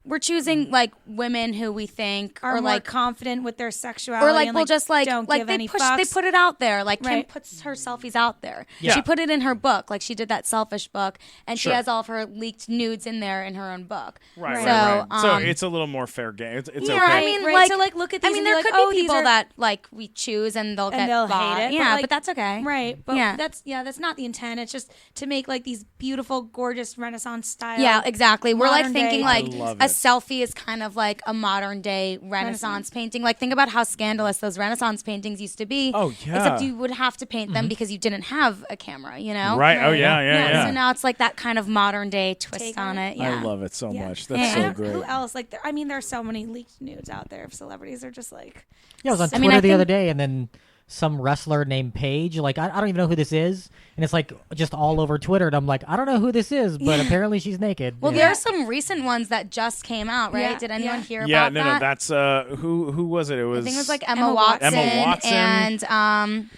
we're choosing like women who we think are or more like confident with their sexuality. or like and, we'll just like don't like give they any push fucks. they put it out there. Like Kim Right. puts her selfies out there. Yeah. She put it in her book. Like she did that Selfish book, and Sure. she has all of her leaked nudes in there in her own book. Right, So, right, right. So um, it's a little more fair game. It's yeah, okay. I mean, Right, like, so, like, look at I these mean, and there be could like, oh, be these people are- that like we choose and they'll get they'll bought. hate it. Yeah, like, but that's okay. Right. But Yeah. that's not the intent. It's just to make like these beautiful, gorgeous Renaissance style. Yeah, exactly. We're like modern thinking day- like I love a it. selfie is kind of like a modern day Renaissance painting. Like think about how scandalous those Renaissance paintings used to be. Oh, yeah. Except you would have to paint them because you didn't have a camera, you know? Right. Oh yeah. So now it's like that kind of modern day twist Take on on it. Yeah. I love it so Yeah. much. That's Yeah. so And great. Who else? Like, I mean, there's so many leaked nudes out there of celebrities. They're just like, Yeah, I was on I Twitter mean, I the other think- day, and then some wrestler named Paige. Like, I don't even know who this is, and it's like just all over Twitter. And I'm like, I don't know who this is, but apparently she's naked. Well, Yeah. there are some recent ones that just came out, right? Yeah, Did anyone yeah. hear Yeah, about no, that? that's who was it? It was I think it was like Emma Emma Watson. Watson, Emma Watson. and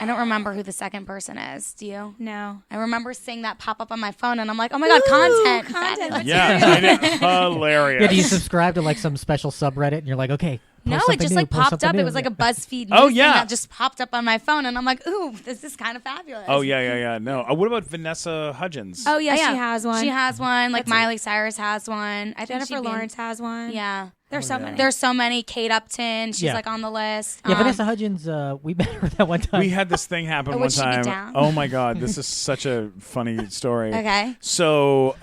I don't remember who the second person is. Do you? no. I remember seeing that pop up on my phone, and I'm like, oh my god, content! content. Fabulous. Yeah, I did. Hilarious. Yeah, do you subscribe to like some special subreddit, and you're like, okay, No, post it something just new, like post popped something up. new. It was like a BuzzFeed Oh, news yeah. thing that just popped up on my phone, and I'm like, ooh, this is kind of fabulous. Oh yeah. No. What about Vanessa Hudgens? Oh yeah, she has one. She has one. Like That's Miley Cyrus has one. I think Jennifer she'd be in- Lawrence has one. Yeah. There's so many. There's so many. Kate Upton. She's Yeah. like on the list. Yeah, Vanessa Hudgens. We met her that one time. We had this thing happen one would she be time. down? Oh my god, this is such a funny story. Okay. So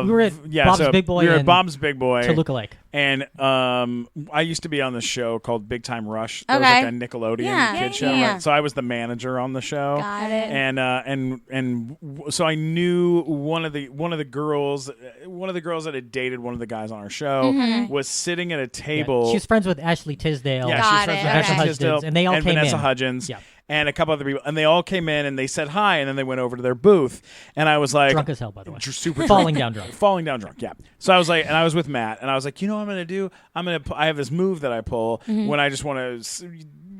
We were at Bob's Big Boy We were at and Bob's Big Boy. to look alike. And I used to be on the show called Big Time Rush. That Okay. was like a Nickelodeon Yeah. kid show. Yeah. Right? So I was the manager on the show. Got it. And so I knew one of the girls that had dated one of the guys on our show Mm-hmm. was sitting at a Yeah, table. she was friends with Ashley Tisdale. Yeah, Got she's it. friends with Okay. Ashley Vanessa Tisdale Hudgens, and they all came Vanessa in. Hudgens. Yeah. And a couple other people, and they all came in and they said hi, and then they went over to their booth, and I was like, Drunk as hell, by the way. super Falling down drunk. falling down drunk. Yeah. So I was like, and I was with Matt, and I was like, you know what I'm gonna do? I have this move that I pull when I just want to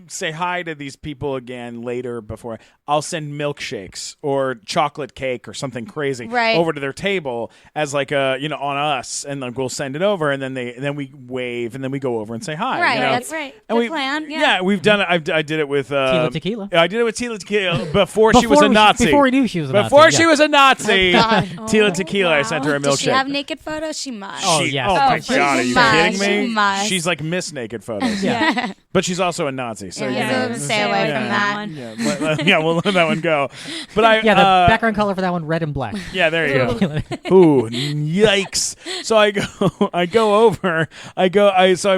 say hi to these people again later before, I'll send milkshakes or chocolate cake or something crazy over to their table as like a on us, and like we'll send it over, and then we wave, and then we go over and say hi. Right, that's right. And Good plan. Yeah, we've done it. I did it with Tila Tequila. I did it with Tila Tequila before she was a Nazi. Before we knew she was a Nazi. Before she was a Nazi. Oh, God. Tila Tequila. wow. I sent her a milkshake. Does she have naked photos? She must. Oh, yes. Oh my she God! Are you must. kidding me? She must. She's like Miss Naked Photos. Yeah. But she's also a Nazi, so so stay away from that. We'll let that one go. But the background color for that one, red and black. Yeah, there you go. Ooh, yikes! So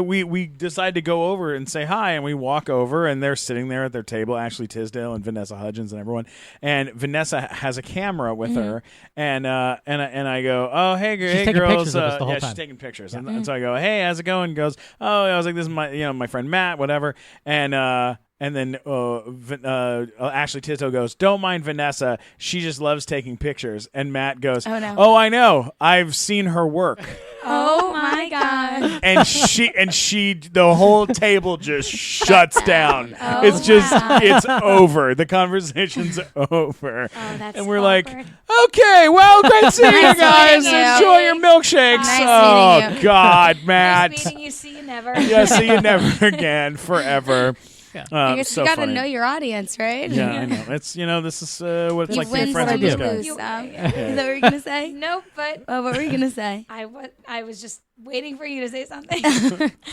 we decide to go over and say hi, and we walk over, and they're sitting there at their table, Ashley Tisdale and Vanessa Hudgens and everyone, and Vanessa has a camera with her, and I go, oh hey girls, pictures of us the whole she's time. taking pictures, and so I go, hey, how's it going? And goes, oh, I was like, this is my my friend Matt, whatever, and then Ashley Tisdale goes, don't mind Vanessa, she just loves taking pictures. And Matt goes, oh, I know, I've seen her work. Oh my God. And she the whole table just shuts down. Oh, it's over. The conversation's over. Oh, that's and we're awkward. like, okay, well, great seeing you Nice guys. meeting you. Enjoy your milkshakes. Nice meeting you. God, Matt. Nice meeting you. See you never. Yeah, see you never again, forever. I guess so you got to funny. know your audience, right? Yeah, I know. It's this is what it's You like being win friends some, with you this guy. lose some. Is that what you're gonna say? No, but What were you gonna say? I was just waiting for you to say something.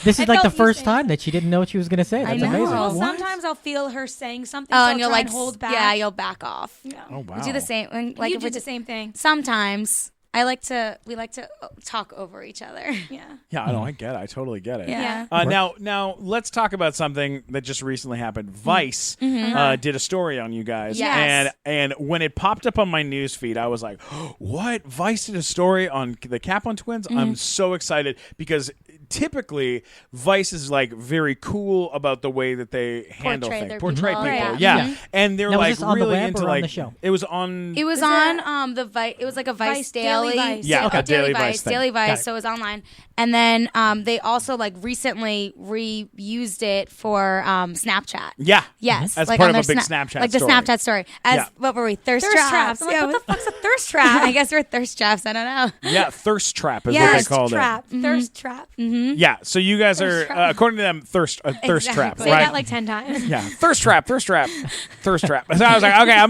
This is I like the felt you first saying time that she didn't know what she was going to say. That's know. amazing. Well, What? sometimes I'll feel her saying something, Oh, so and I'll you'll try like and hold back. Yeah, you'll back off. Yeah. Oh wow. We do the same. Like You if do we the same thing. Sometimes we like to talk over each other. Yeah. Yeah, I know. I get it. I totally get it. Yeah. Now let's talk about something that just recently happened. Vice did a story on you guys, Yes. and when it popped up on my news feed, I was like, "What? Vice did a story on the Kaplan Twins?" I'm so excited because typically Vice is like very cool about the way that they handle Portray things, their portray people. people. Yeah. And they're Now, was like this on the really web into or on like the show? It was on. It was on the Vice. It was like a Vice Daily. Vice. Yeah, Da- a Daily Vice thing. Daily Got Vice. it. So it was online, and then they also like recently reused it for Snapchat. Yeah. Yes, As like part on of a their big Snapchat like the story. Snapchat story. As Yeah. what were we? Thirst Thirst traps. traps. I'm like, Yeah, what the fuck's a thirst trap? I guess we're thirst traps. I don't know. Yeah, thirst trap is Yeah. what they Thirst called trap. it. Thirst trap. Yeah, so you guys are, trap. according to them, thirst trap, Say right? that like 10 times. Yeah, thirst trap, thirst trap. So I was like, okay, I'm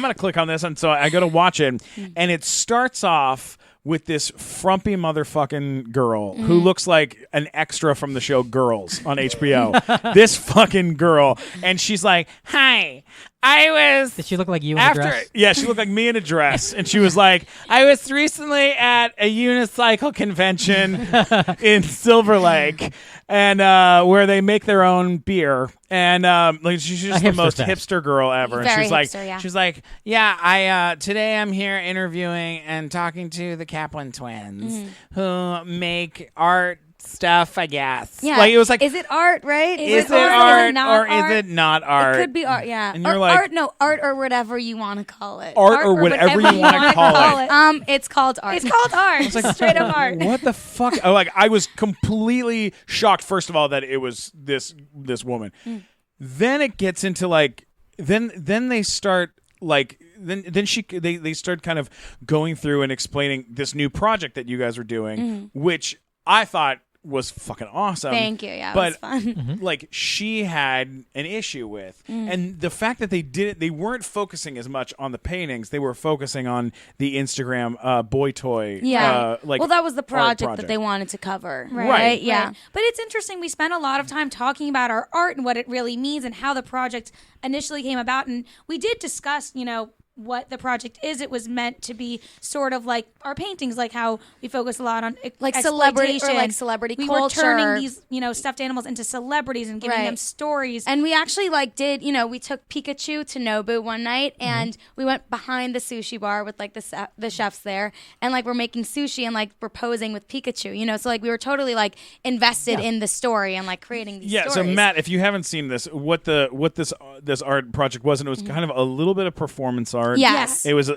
gonna click on this, and so I go to watch it, and it starts off with this frumpy motherfucking girl who looks like an extra from the show Girls on HBO. This fucking girl, and she's like, "Hi, I was." Did she look like you in a dress? Yeah, she looked like me in a dress, and she was like, "I was recently at a unicycle convention in Silver Lake, and where they make their own beer, and like she's just the hipster most fest. hipster girl ever." Very and she's like, hipster, yeah. she's like, "Yeah, today I'm here interviewing and talking to the Kaplan Twins, who make art." Stuff, I guess. Yeah. Like it was like, is it art? Right? is it art? art Is it not or art? is it not art? It could be art. Yeah. And you're or, like- art or whatever you want to call it. art or whatever you want to call it. It's called art. It's called art. It's straight up art. What the fuck? Oh, like I was completely shocked. First of all, that it was this woman. Then it gets into like then they start like then they start kind of going through and explaining this new project that you guys are doing, which I thought was fucking awesome. Thank you. Yeah, it but was fun. like she had an issue with, and the fact that they weren't focusing as much on the paintings, they were focusing on the Instagram boy toy. Yeah. Like well, that was the art project that they wanted to cover. Right. Yeah. Right. But it's interesting. We spent a lot of time talking about our art and what it really means and how the project initially came about. And we did discuss, what the project is. It was meant to be sort of like our paintings, like how we focus a lot on Like celebrity or exploitation. like celebrity we culture. were turning these, stuffed animals into celebrities and giving Right. them stories. And we actually we took Pikachu to Nobu one night and we went behind the sushi bar with like the chefs there and like we're making sushi and like we're posing with Pikachu, so like we were totally like invested in the story and like creating these stories. So Matt, if you haven't seen this, what this art project was, and it was kind of a little bit of performance art. art. Yes. It was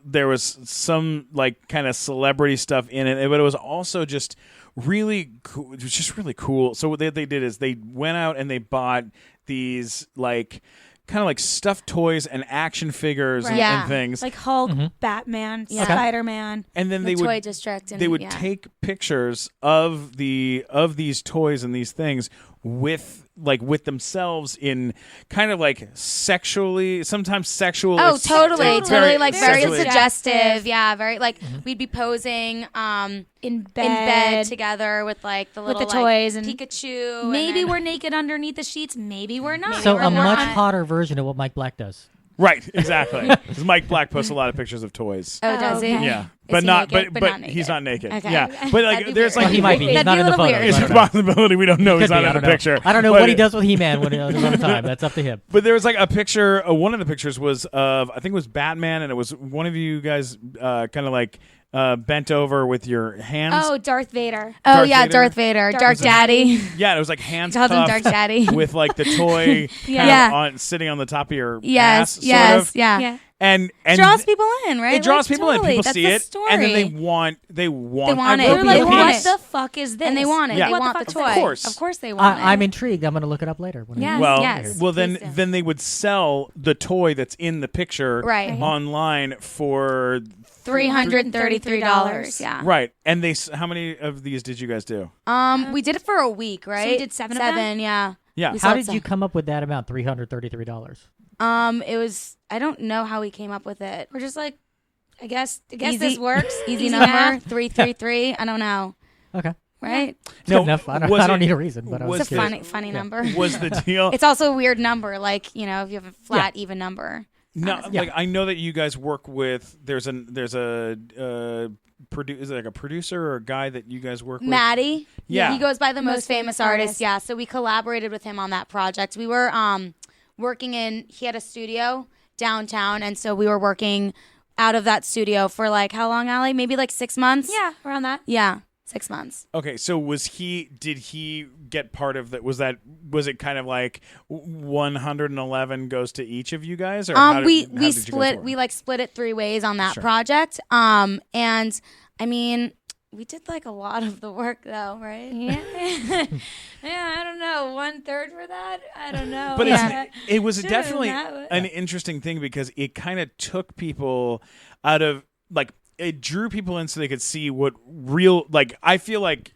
there was some like kind of celebrity stuff in it, but it was also just really cool. It was just really cool. So what they did is they went out and they bought these like kind of like stuffed toys and action figures Right. and things. Like Hulk, Batman, Yeah. Spider-Man. And then The they toy would district. And, they would yeah. take pictures of these toys and these things with themselves in kind of like sometimes sexual. Oh, totally. Like very sexually- suggestive. Yeah, very like we'd be posing In bed. in bed together with like the little the toys like, and Pikachu. and Maybe then- we're naked underneath the sheets. Maybe we're not. So we're a more much on- hotter version of what Mike Black does. Right, exactly. Because Mike Black posts a lot of pictures of toys. Oh, does he? okay. Yeah, Is but he not, naked? but Not naked. he's not naked. Okay. Yeah, but like That'd be there's weird. like Well, he might be. He's That'd not be in a the little photo. weird. it's a possibility we don't know. He's Could not be, in I the don't know. picture. I don't know But what he does with He-Man when on the time. That's up to him. But there was like a picture. One of the pictures was of I think it was Batman, and it was one of you guys kind of like bent over with your hands. Oh, Darth Vader. Oh Darth yeah, Vader? Darth Vader, Darth Dark Vader. Daddy. Yeah, it was like hands Calls him cuffed Dark Daddy. with like the toy Yeah. kind of sitting on the top of your Yes, ass, yes, sort of. yeah. Yeah. And Draws people in, right? It draws Like, people totally. in. People That's see the it, story. and then they want want a it. They're like, They piece. want what the fuck is this? and they want it. Yeah. They What the want fuck the is toy. this? Of Course they want it. I'm intrigued. I'm going to look it up later. Yes, Well, yes. well, Please then do. they would sell the toy that's in the picture Right. online for $333. Yeah. right. And how many of these did you guys do? We did it for a week, right? we did seven of them? Seven, yeah. Yeah. We How sold did some. you come up with that amount? $333. It was. I don't know how we came up with it. We're just like, I guess Easy- this works. Easy math. number 333. I don't know. Okay. Right? It's good enough. I was don't it- need a reason, but I was was It's a curious. funny number. Was the deal? It's also a weird number, like, you know, if you have a flat, even number. No, Yeah. like I know that you guys work with. There's a is it like a producer or a guy that you guys work with? Maddie. Yeah. He goes by the most famous famous artist. artist. Yeah. So we collaborated with him on that project. We were working he had a studio downtown. And so we were working out of that studio for like, how long, Allie? Maybe like 6 months? Yeah, around that. Yeah. 6 months. Okay, so did he get part of that? Was it kind of like 111 goes to each of you guys, or how We did you guys split work? we like split it 3 ways on that Sure. project. And I mean, we did like a lot of the work though, right? Yeah. Yeah, I don't know. 1/3 for that? I don't know. But Yeah. it was Should've definitely done that. an interesting thing because it kind of took people out of like it drew people in so they could see what real like. I feel like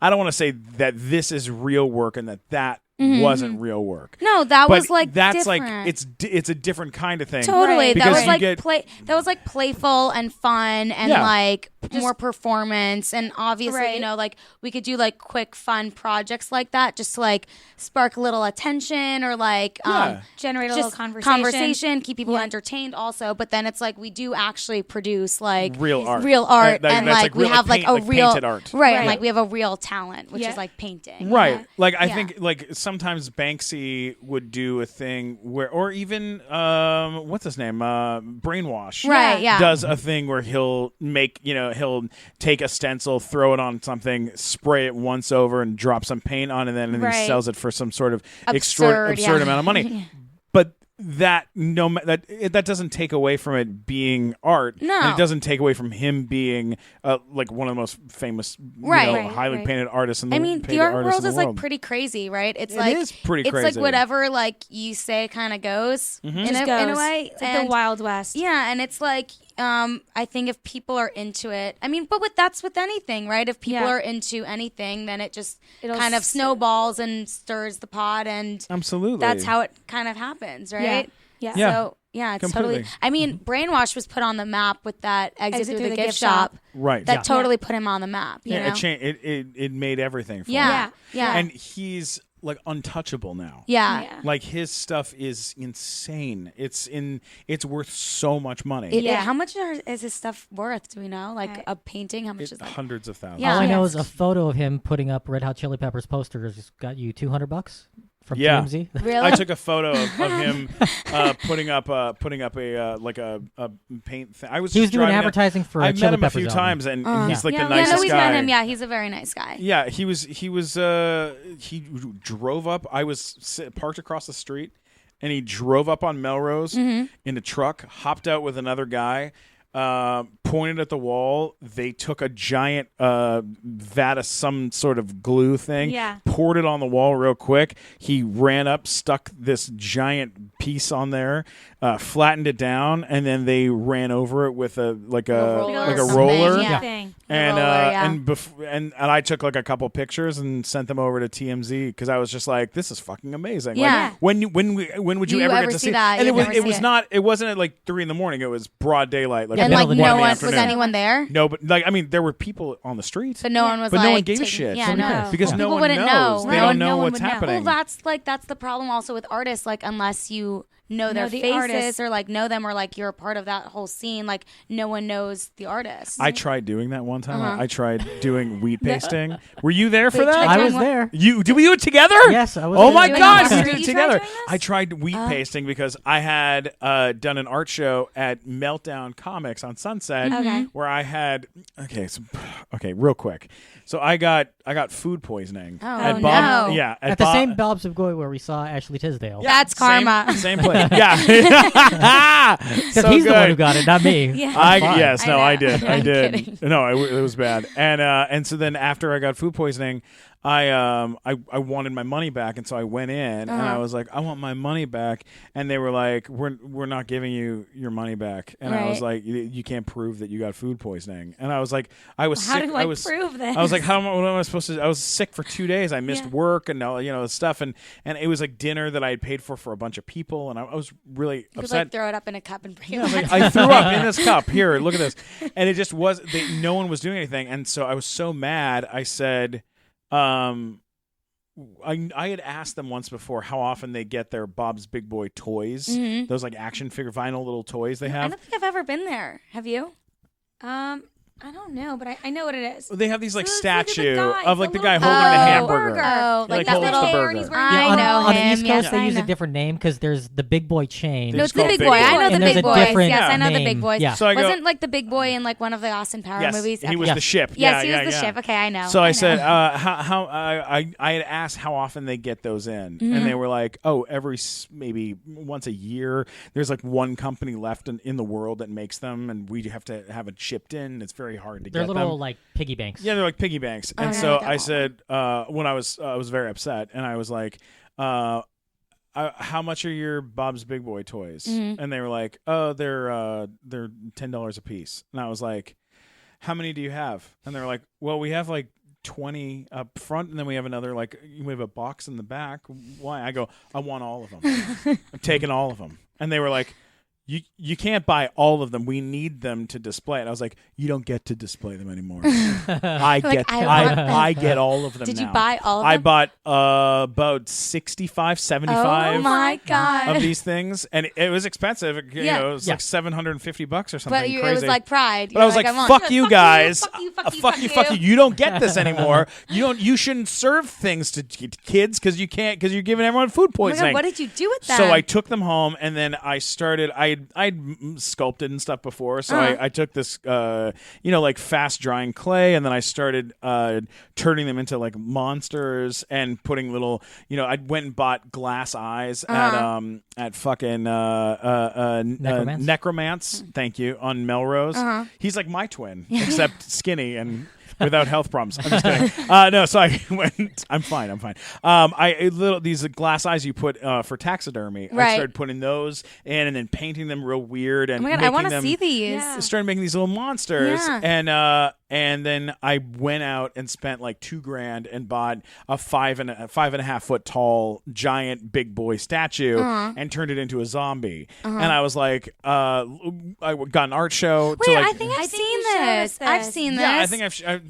I don't want to say that this is real work and that wasn't real work. No, that But was like that's different. like it's a different kind of thing. Totally. Right. That Because was you like get- that was like playful and fun and Yeah. like more performance and obviously, Right. you know, like we could do like quick fun projects like that just to like spark a little attention or like Yeah. Generate a just little conversation. keep people entertained also, but then it's like we do actually produce like Real art. and That's like we real, have like paint- a real painted art. right, Right. and like we have a real talent which Yeah. is like painting. Right. Like I Yeah. think like sometimes Banksy would do a thing where or even what's his name? Brainwash. Right, yeah. Does a thing where he'll take a stencil, throw it on something, spray it once over and drop some paint on it and then he Right. sells it for some sort of Absurd, absurd yeah. amount of money. But that that doesn't take away from it being art. No. And it doesn't take away from him being like one of the most famous, Right. Right, highly right. painted artists in the I mean, the painted art artists world in is the like world. pretty crazy, right? It's It like is pretty it's like crazy. whatever like you say kind of goes Mm-hmm. in, Just a, in a goes. way. It's like And- the Wild West. Yeah, and it's like I think if people are into it, I mean, but that's with anything, right? If people Yeah. are into anything, then it just It'll kind of s- snowballs and stirs the pot, and Absolutely. that's how it kind of happens, right? Yeah. Yeah. So yeah, it's Completely. totally. I mean, Brainwash was put on the map with that exit through the gift shop. Right. That Yeah. totally put him on the map. You Yeah, know? it changed. It made everything for Yeah, him. yeah, And he's like untouchable now. yeah. Yeah. Like his stuff is insane. It's worth so much money. Yeah. How much is his stuff worth? Do we know? Like a painting? How much is that? Hundreds of thousands. Yeah. All I know Yes. is a photo of him putting up Red Hot Chili Peppers posters got you $200 from Yeah. TMZ. Really? I took a photo of him putting up a like a paint thing. I was He was just doing driving down- advertising for I a met Chili him a Peppers few album. times, and he's like Yeah, the yeah, yeah, nicest no, we've guy. met him. Yeah, he's a very nice guy. Yeah, he was. He drove up. I was parked across the street, and he drove up on Melrose Mm-hmm. in a truck, hopped out with another guy, pointed at the wall. They took a giant vat of some sort of glue thing, poured it on the wall real quick. He ran up, stuck this giant piece on there, flattened it down, and then they ran over it with a roller. Yeah. Thing. And roller, and I took like a couple pictures and sent them over to TMZ because I was just like, this is fucking amazing. Yeah. Like, when would you ever get to see that? And You it was never it see was it. not it wasn't at like 3 a.m. It was broad daylight. Like And middle like of the no day. one afternoon. was anyone there. No, but like I mean, there were people on the street, But no one was but like, no one gave a taking- shit. Yeah, no. because no People one wouldn't knows. know. They Right. don't know No one what's would know. happening. Well, that's the problem also with artists. Like, unless you know their the faces artist. or like know them or like you're a part of that whole scene, like no one knows the artist. I tried doing that one time. Uh-huh. I tried doing wheat pasting. Were you there for Wait, that? I Doing was what? there. Did we do it together? Yes, I was Oh there. my Doing God, what? we did it You tried together. doing this? I tried wheat pasting because I had done an art show at Meltdown Comics on Sunset, Okay. where I had real quick. So I got food poisoning Oh, at no. Yeah, At the same Bob's of Goy where we saw Ashley Tisdale. Yeah, That's karma. Same place. Yeah, Because so he's good. the one who got it, not me. Yeah. I'm fine. Yes, no, I I know. did. I I'm did. kidding. No, it was bad. And so then after I got food poisoning, I wanted my money back, and so I went in and I was like, I want my money back, and they were like, we're not giving you your money back, and I was Right. like, you can't prove that you got food poisoning, and I was like, I was How sick. do I prove this? I was like, what am I supposed to? I was sick for 2 days. I missed work and stuff, and it was like dinner that I had paid for a bunch of people, and I was really You could upset. like throw it up in a cup and bring Yeah, it like, back. I threw up in this cup. Here, look at this. And it just was. No one was doing anything, and so I was so mad. I said, I had asked them once before how often they get their Bob's Big Boy toys, those like action figure vinyl little toys they I have. don't think I've ever been there. Have you? I don't know, but I know what it is. They have these like So it's like the statue guy, of like the the guy little- holding the Oh, hamburger. Oh, Like like that holds the little. burger. and he's wearing I on, know on the him. East Coast, Yes, they I use know. a different name because there's the Big Boy chain. No, It's it's the called big Big boy. Boy. I know the And there's big a boys. different Yes, I know the name. big boys. Yeah. So I go- Wasn't like the big boy in like one of the Austin Power Yes, movies? he was Yeah. the ship. Yes, yeah, he was the yeah. ship. Okay, I know. So I know. said, how I had asked how often they get those in, and they were like, oh, maybe once a year. There's like one company left in the world that makes them, and we have to have it shipped in. It's very hard to They're get little them. like piggy banks. Yeah, they're like piggy banks. And Okay. so That I one. said, when I was very upset, and I was like, how much are your Bob's Big Boy toys? And they were like, oh, they're $10 a piece. And I was like, how many do you have? And they were like, well, we have like 20 up front, and then we have another we have a box in the back. Why? I go, I want all of them. I'm taking all of them. And they were like, you can't buy all of them. We need them to display it. I was like, you don't get to display them anymore. I Like, get I want them. I get all of them. Did now. you buy all of I them? bought about 65, 75 Oh my god! of these things, and it was expensive. You Yeah. know, it was Yeah. like $750 or something But crazy. it was like pride. But I was like, want "Fuck it. you Fuck you, guys! fuck you, fuck you, fuck fuck you, fuck you." you! You don't get this anymore. You shouldn't serve things to kids because you can't because you're giving everyone food Oh my poisoning." god! What did you do with them? So I took them home, and then I started. I'd sculpted and stuff before, so I took this, like fast drying clay, and then I started turning them into like monsters and putting little. I went and bought glass eyes at fucking Necromance. Thank you, on Melrose. He's like my twin, except skinny and without health problems. I'm just kidding. No, so I went. I'm fine. These glass eyes you put for taxidermy. I Right. started putting those in and then painting them real weird. And Oh my god! I want want to see these. Yeah. Started making these little monsters, Yeah. and then I went out and spent like $2,000 and bought a 5.5 foot tall giant big boy statue and turned it into a zombie. And I was like, I got an art show. Wait, to like, I think I've I think seen you showed us this. I've this. seen this. yeah, I think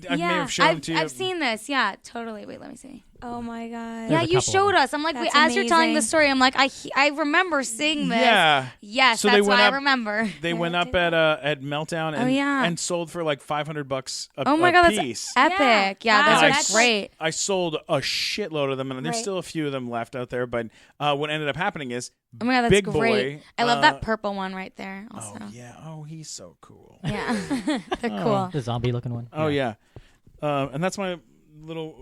I may have shown it to you. I've seen this. Yeah, totally. Wait, let me see. Oh my god. Yeah, a you couple showed of them. us. I'm like, That's as you're telling the amazing. story, I'm like, I remember seeing this. Yeah. Yes, So they that's went why up- I remember. They went I up at Meltdown and, yeah. and sold for like $500 Oh my god, piece. that's epic. Yeah, Wow, those are that's great. I sold a shitload of them, and there's Right. still a few of them left out there. But what ended up happening is, Oh my god, that's Big great. Boy, I love that purple one right there. oh Also, yeah, he's so cool. yeah, they're cool. The zombie looking one. Oh yeah, and that's my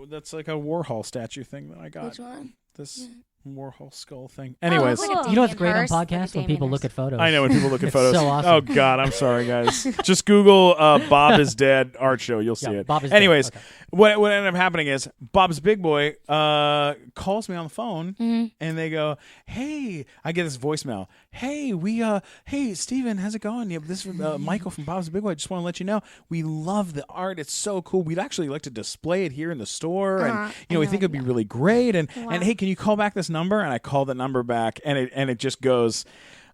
that's like a Warhol statue thing that I got. Which one? This Warhol skull thing. Anyways, look at You know what's great on Hearst, like a podcasts when Damien people Hirst. look at photos. I know when people look at It's photos. so awesome. Oh God, I'm sorry, guys. Just Google Bob is Dead art show. You'll see Yeah, it. Bob is Dead. Anyways, Okay. what ended up happening is Bob's Big Boy calls me on the phone, and they go, "Hey," I get this voicemail. "Hey, hey, Steven, how's it going? Yeah, this is Michael from Bob's Big Boy. I just want to let you know we love the art. It's so cool. We'd actually like to display it here in the store, and we think it'd be really great. And hey, can you call back this number?" And I call the number back, and it just goes.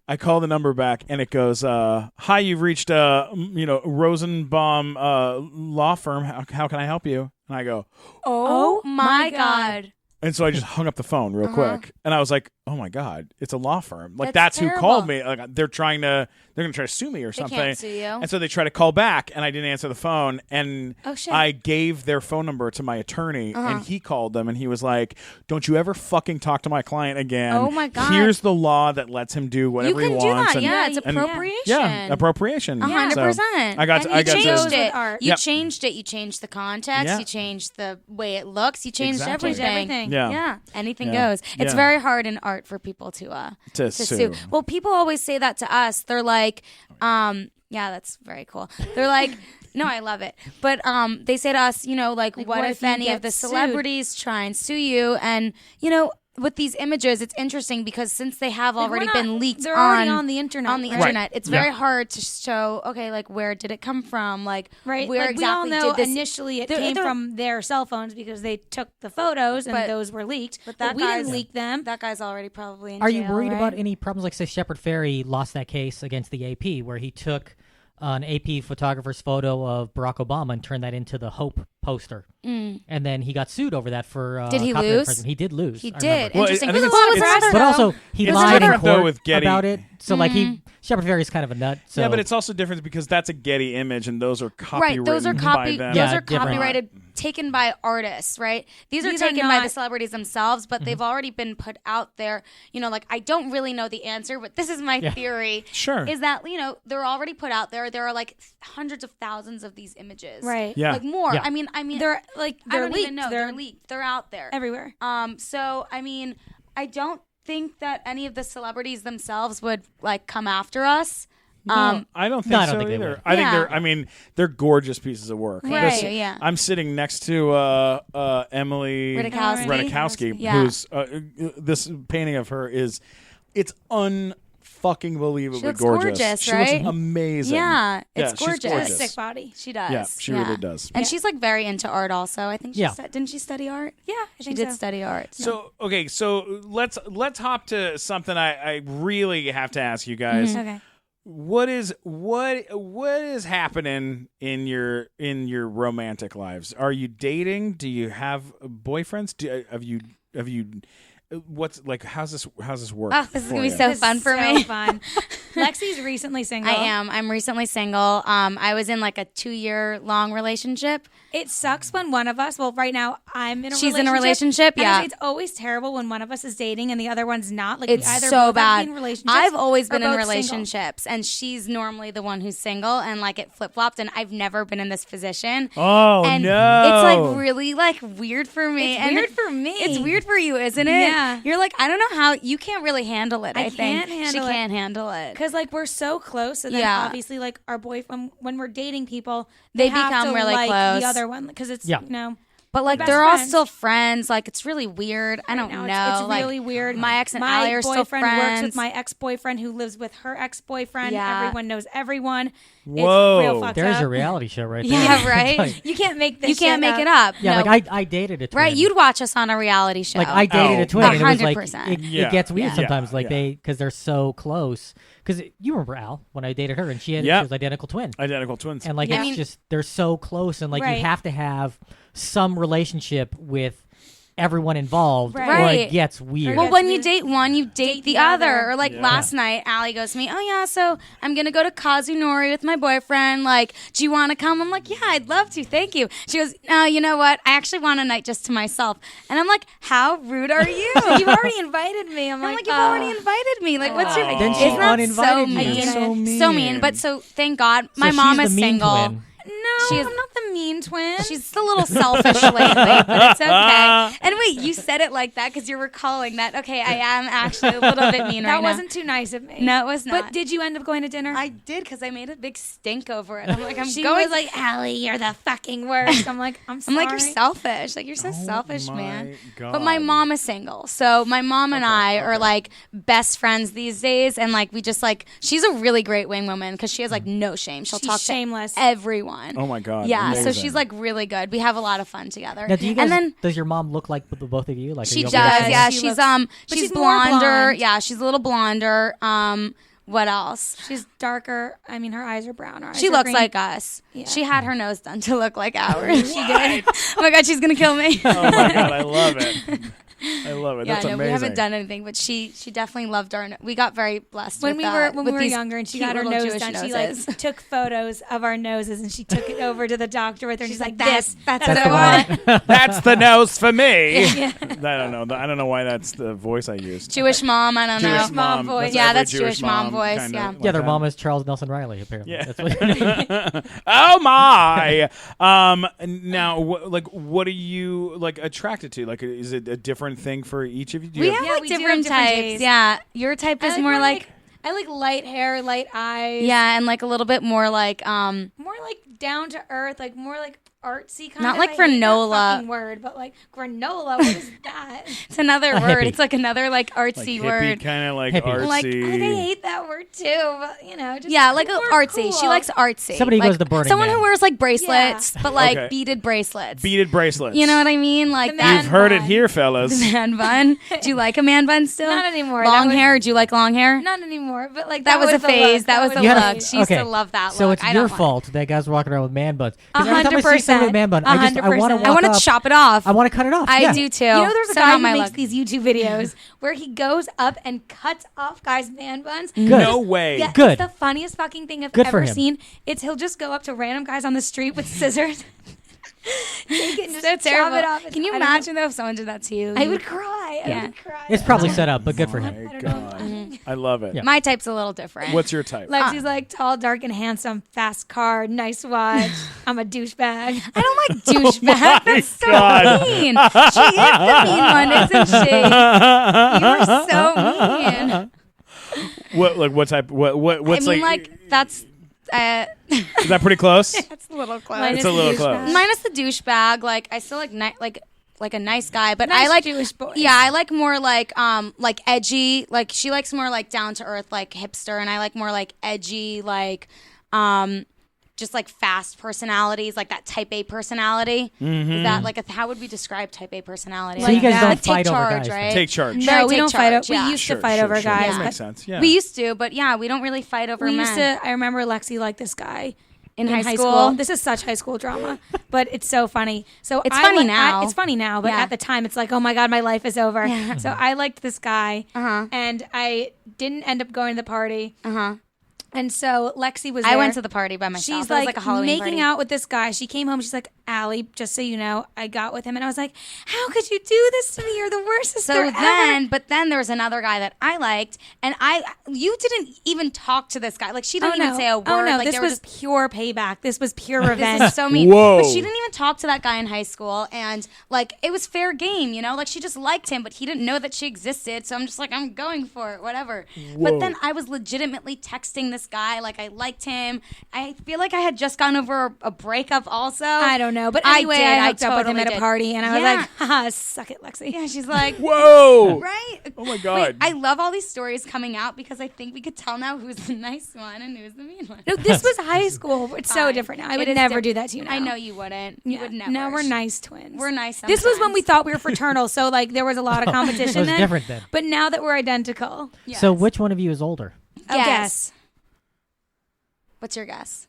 I call the number back, and it goes, "Hi, you've reached Rosenbaum law firm. How can I help you?" And I go, Oh my God. and so I just hung up the phone real quick, and I was like, "Oh my God, it's a law firm! Like That's that's who terrible. called me. Like they're going to try to sue me or something." can't sue you. And so they try to call back, and I didn't answer the phone, and Oh, shit. I gave their phone number to my attorney, and he called them, and he was like, "Don't you ever fucking talk to my client again? Oh, my God. Here's the law that lets him do whatever You he can do wants." that. and- Yeah, it's and- appropriation. Yeah, appropriation. 100%. So I got to. And you changed to, it. art. You Yep. changed it. You changed the context. Yeah. You changed the way it looks. You changed Exactly. everything. Yeah. Yeah. Anything Yeah. goes. It's Yeah. very hard in art for people to sue. Well, people always say that to us. They're like, yeah, that's very cool. They're like, no, I love it. But they say to us, like what what if if you any get of the sued? celebrities try and sue you? And with these images, it's interesting because since they have already been leaked they're already on the internet. on the right? internet, it's very Yeah. hard to show. Okay, like where did it come from? Like Right. where Like, exactly we all know did this? initially it They're- came they're- from their cell phones because they took the photos and But- those were leaked. but But that we didn't guy's- leak them. That guy's already probably in Are jail, you worried right? about any problems? Like, say, Shepard Fairey lost that case against the AP, where he took an AP photographer's photo of Barack Obama and turned that into the Hope poster, and then he got sued over that for. Did he copyright lose? infringement. He did lose. He I did. remember. Well, Interesting. I think There's a it's- lot of it's- press, But though. also, he It's lied in different, though, court with Getty. about it. So, like, Shepard Fairey's kind of a nut. So. Yeah, but it's also different because that's a Getty image, and those are copywritten Right, those are by them. Yeah, those are different. copyrighted, taken by artists, right? These are These are taken by not- the celebrities themselves, but they've already been put out there. Like I don't really know the answer, but this is my theory. Sure. Is that they're already put out there. There are like hundreds of thousands of these images, Right. Yeah. Like more. Yeah. I mean, They're I they're don't leaked. even know. They're leaked. They're out there everywhere. So I mean, I don't think that any of the celebrities themselves would like come after us. No, I don't think No, I don't so think they either. would. I think Yeah. they're gorgeous pieces of work. Right, This- yeah. I'm sitting next to Emily Ratajkowski. Ratajkowski, Yeah. who's this painting of her it's unfucking believably She looks gorgeous. gorgeous, She right? looks amazing. Yeah, it's she's gorgeous. She has a gorgeous. sick body. She does. Yeah, she really does. And she's like very into art also. I think she Yeah. didn't she study art? Yeah, I She think did so. study art. So okay, so let's hop to something I really have to ask you guys. Okay. What is happening in your romantic lives? Are you dating? Do you have boyfriends? Have you what's like how's this work? Oh, this is for gonna be you? so It's fun for so me. fun. Lexi's recently single. I am. I'm recently single. I was in like a 2-year long relationship. It sucks when one of us. Well, right now I'm in a. She's in a relationship, and yeah. it's always terrible when one of us is dating and the other one's not. Like It's we either so both have to bad. be in relationships I've always or been in both single. relationships, and she's normally the one who's single, and like it flip flopped, and I've never been in this position. Oh and no! It's like really like weird for me. It's and weird for me. It's weird for you, isn't it? Yeah. You're like, I don't know how you can't really handle it. I think can't handle she it. can't handle it. Because like we're so close, and then Yeah. obviously like our boyfriend when we're dating people, They have become to really like close. the other one because it's Yeah. But like best they're all friends. still friends. Like it's really weird. I don't know. It's like, really weird. My ex and my Allie are still boyfriend works friends. with my ex-boyfriend who lives with her ex-boyfriend. Yeah. Everyone knows everyone. Whoa. It's real fucked There's up. a reality show right there. Yeah, right? Like, You can't make this. You can't shit make it up. yeah, No. like I dated a twin. right. You'd watch us on a reality show. Like I dated Oh, a twin, and it was like 100%. it Yeah. gets weird Yeah. sometimes. Like Yeah. because they're so close. Because you remember Al when I dated her, and she Yeah. was identical twin, Identical twins. and like Yeah. I it's mean- just they're so close, and like Right. you have to have some relationship with everyone involved, or Right. it gets weird. Well, Yes, when we- you date one, you date the the other. other. Or like Yeah. last night, Allie goes to me, "Oh yeah, so I'm gonna go to Kazunori with my boyfriend. Like, do you want to come?" I'm like, "Yeah, I'd love to. Thank you." She goes, "No, you know what? I actually want a night just to myself." And I'm like, "How rude are you? You've already invited me. I'm I'm like, like, "You've already invited me. Like, what's your?" Then she Isn't that uninvited so you. mean? So mean. So mean. But so thank God, my So mom she's is the mean single. twin. No, She is- I'm not the mean twin. She's a little selfish lately, but it's okay. And wait, you said it like that because you're recalling that. Okay, I am actually a little bit mean right now. That wasn't too nice of me. No, it was not. But did you end up going to dinner? I did because I made a big stink over it. I'm like, she was like, Allie, you're the fucking worst. I'm like, I'm sorry. I'm like, you're selfish. Like, you're so selfish, man. God. But my mom is single. So my mom and I are like best friends these days. And like, we just like, she's a really great wing woman because she has like no shame. She's talk shameless. to everyone. Oh my God. Yeah. Amazing. So she's like really good. We have a lot of fun together. Now, do you guys, and then does your mom look like the both of you? Like, she are you does. over the same? Yeah. She She's looks- she's more blonder. blonde. Yeah. She's a little blonder. What else? She's darker. I mean, her eyes are brown. Her eyes She are looks green. like us. Yeah. She had her nose done to look like ours. She did. Oh my God, she's gonna kill me. Oh my God, I love it. I love it. Yeah, That's no, amazing. we haven't done anything, but she definitely loved our. We got very blessed when with, we were these younger and she cute got her little nose Jewish done. noses. She like took photos of our noses and she took it over to the doctor with her. And she's like, that's that's what what I I want. That's the nose for me. I don't know. I don't know why that's the voice I used. Jewish mom. I don't Jewish know. mom voice. That's Yeah, every that's Jewish mom voice, kinda yeah. like Yeah, their that. mom is Charles Nelson Riley, apparently. Yeah. That's what Oh my! Now, what are you like attracted to? Like, is it a different thing for each of you? Do you We have Yeah, like we do have different different types. tastes. Yeah, your type is more like I like light hair, light eyes. yeah, and like a little bit more like More like down to earth, like more like artsy kind Not of. like I hate that granola. fucking word, but like granola. What is that? it's another A word. hippie. It's like another like artsy word. kind of like Hippie. artsy. Like, I hate that word too, but you know, just Yeah, like more artsy. cool. She likes artsy. Somebody like, goes to Burning someone Man. who wears like bracelets, but like Okay. beaded bracelets. beaded bracelets. You know what I mean? Like The that. You've heard it bun. here, fellas. Man bun. Do you like a man bun still? Not anymore. Long That was- hair? Do you like long hair? Not anymore, but like That was a the phase. look. That was the You had a- look. She used okay. to love that So look. it's I your don't want- fault that guys walking around with man buns. 'Cause every time I see 100%. someone with a man bun, I want to 100%. walk I want to up, chop it off. I want to cut it off. I yeah. do too. You know, there's a So guy not who my makes look. these YouTube videos where he goes up and cuts off guys' man buns. Good. No way. Yeah, Good. It's the funniest fucking thing I've Good for ever him. seen. He'll just go up to random guys on the street with scissors, take it and just So chop terrible. it off. Can you I don't know. imagine though if someone did that to you? I would cry. I Yeah. would cry. It's probably set up, but good for Oh him. my God. I love it. Yeah. My type's a little different. What's your type? Lexi's like tall, dark, and handsome, fast car, nice watch. I'm a douchebag. I don't like douchebag. That's so God. mean. She is the mean one, isn't she? You are so mean. What type? What's I mean, like that's Is that pretty close? that's a little close. Minus It's a little the close. douchebag. Minus the douchebag. Like I still like a nice guy, but Nice I like Jewish boys. Yeah, I like more like edgy. Like she likes more like down to earth, like hipster, and I like more like edgy, like just like fast personalities, like that type A personality. Is that like how would we describe type A personality? So you guys don't like fight take over charge, guys, right? then? Take charge. Very No, we take don't fight. charge, We yeah. used to fight over guys. That but- makes sense. Yeah. We used to, but yeah, we don't really fight over We men. used to. I remember Lexi liked this guy in high school. This is such high school drama, but it's so funny. So It's funny li- now. it's funny now, but Yeah. at the time, it's like, oh my god, my life is over. Yeah. So I liked this guy, Uh-huh. and I didn't end up going to the party. Uh-huh. And so Lexi was there. I went to the party by myself. She's It was like, a Halloween making party. out with this guy. She came home. She's like, Allie, just so you know, I got with him. And I was like, how could you do this to me? You're the worst sister So ever. but then there was another guy that I liked, and you didn't even talk to this guy. Like she didn't even say a word. Oh no, like, this they were was just, pure payback. This was pure this revenge. is so mean. Whoa. But she didn't even talk to that guy in high school, and like it was fair game, you know. Like she just liked him, but he didn't know that she existed. So I'm just like, I'm going for it, whatever. Whoa. But then I was legitimately texting this guy, like I liked him. I feel like I had just gone over a breakup, also. I don't know. But I anyway, did. I I hooked up with him totally at a did. party, and I was Yeah. like, haha, suck it, Lexi. Yeah, she's like, Whoa. right? Oh my Wait, God. I love all these stories coming out because I think we could tell now who's the nice one and who's the mean one. No, this was high school. It's so Fine. different now. I It would is never diff- do that to you now. I know you wouldn't. You Yeah. would never. No, we're nice twins. We're nice. This was when we sometimes. thought we were fraternal, so like there was a lot of competition It was then. different then. But now that we're identical, Yes. So which one of you is older? Guess. What's your guess?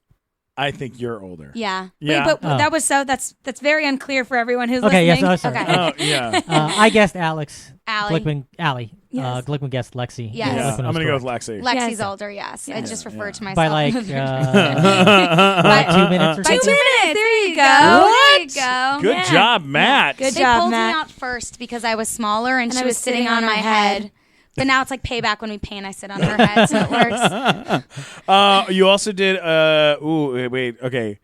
I think you're older. Yeah. Yeah. Wait, but Oh. that was that's very unclear for everyone who's Okay, yes, listening. oh, sorry. Okay. Oh yeah. I guessed Alex. Allie. Allie. Yes. Glickman guessed Lexi. Yes. Yeah. Glickman I'm was gonna go with correct. Lexi. Lexi's Yes. older, yes. I just referred to myself. By like by 2 minutes or By something. 2 minutes. There you go. What? There you go. Good Yeah. job, Matt. Good They job, pulled Matt. me out first because I was smaller and And she I was sitting on my her head. But now it's like payback when we paint. I sit on her head, so it works. You also did. Wait. Okay.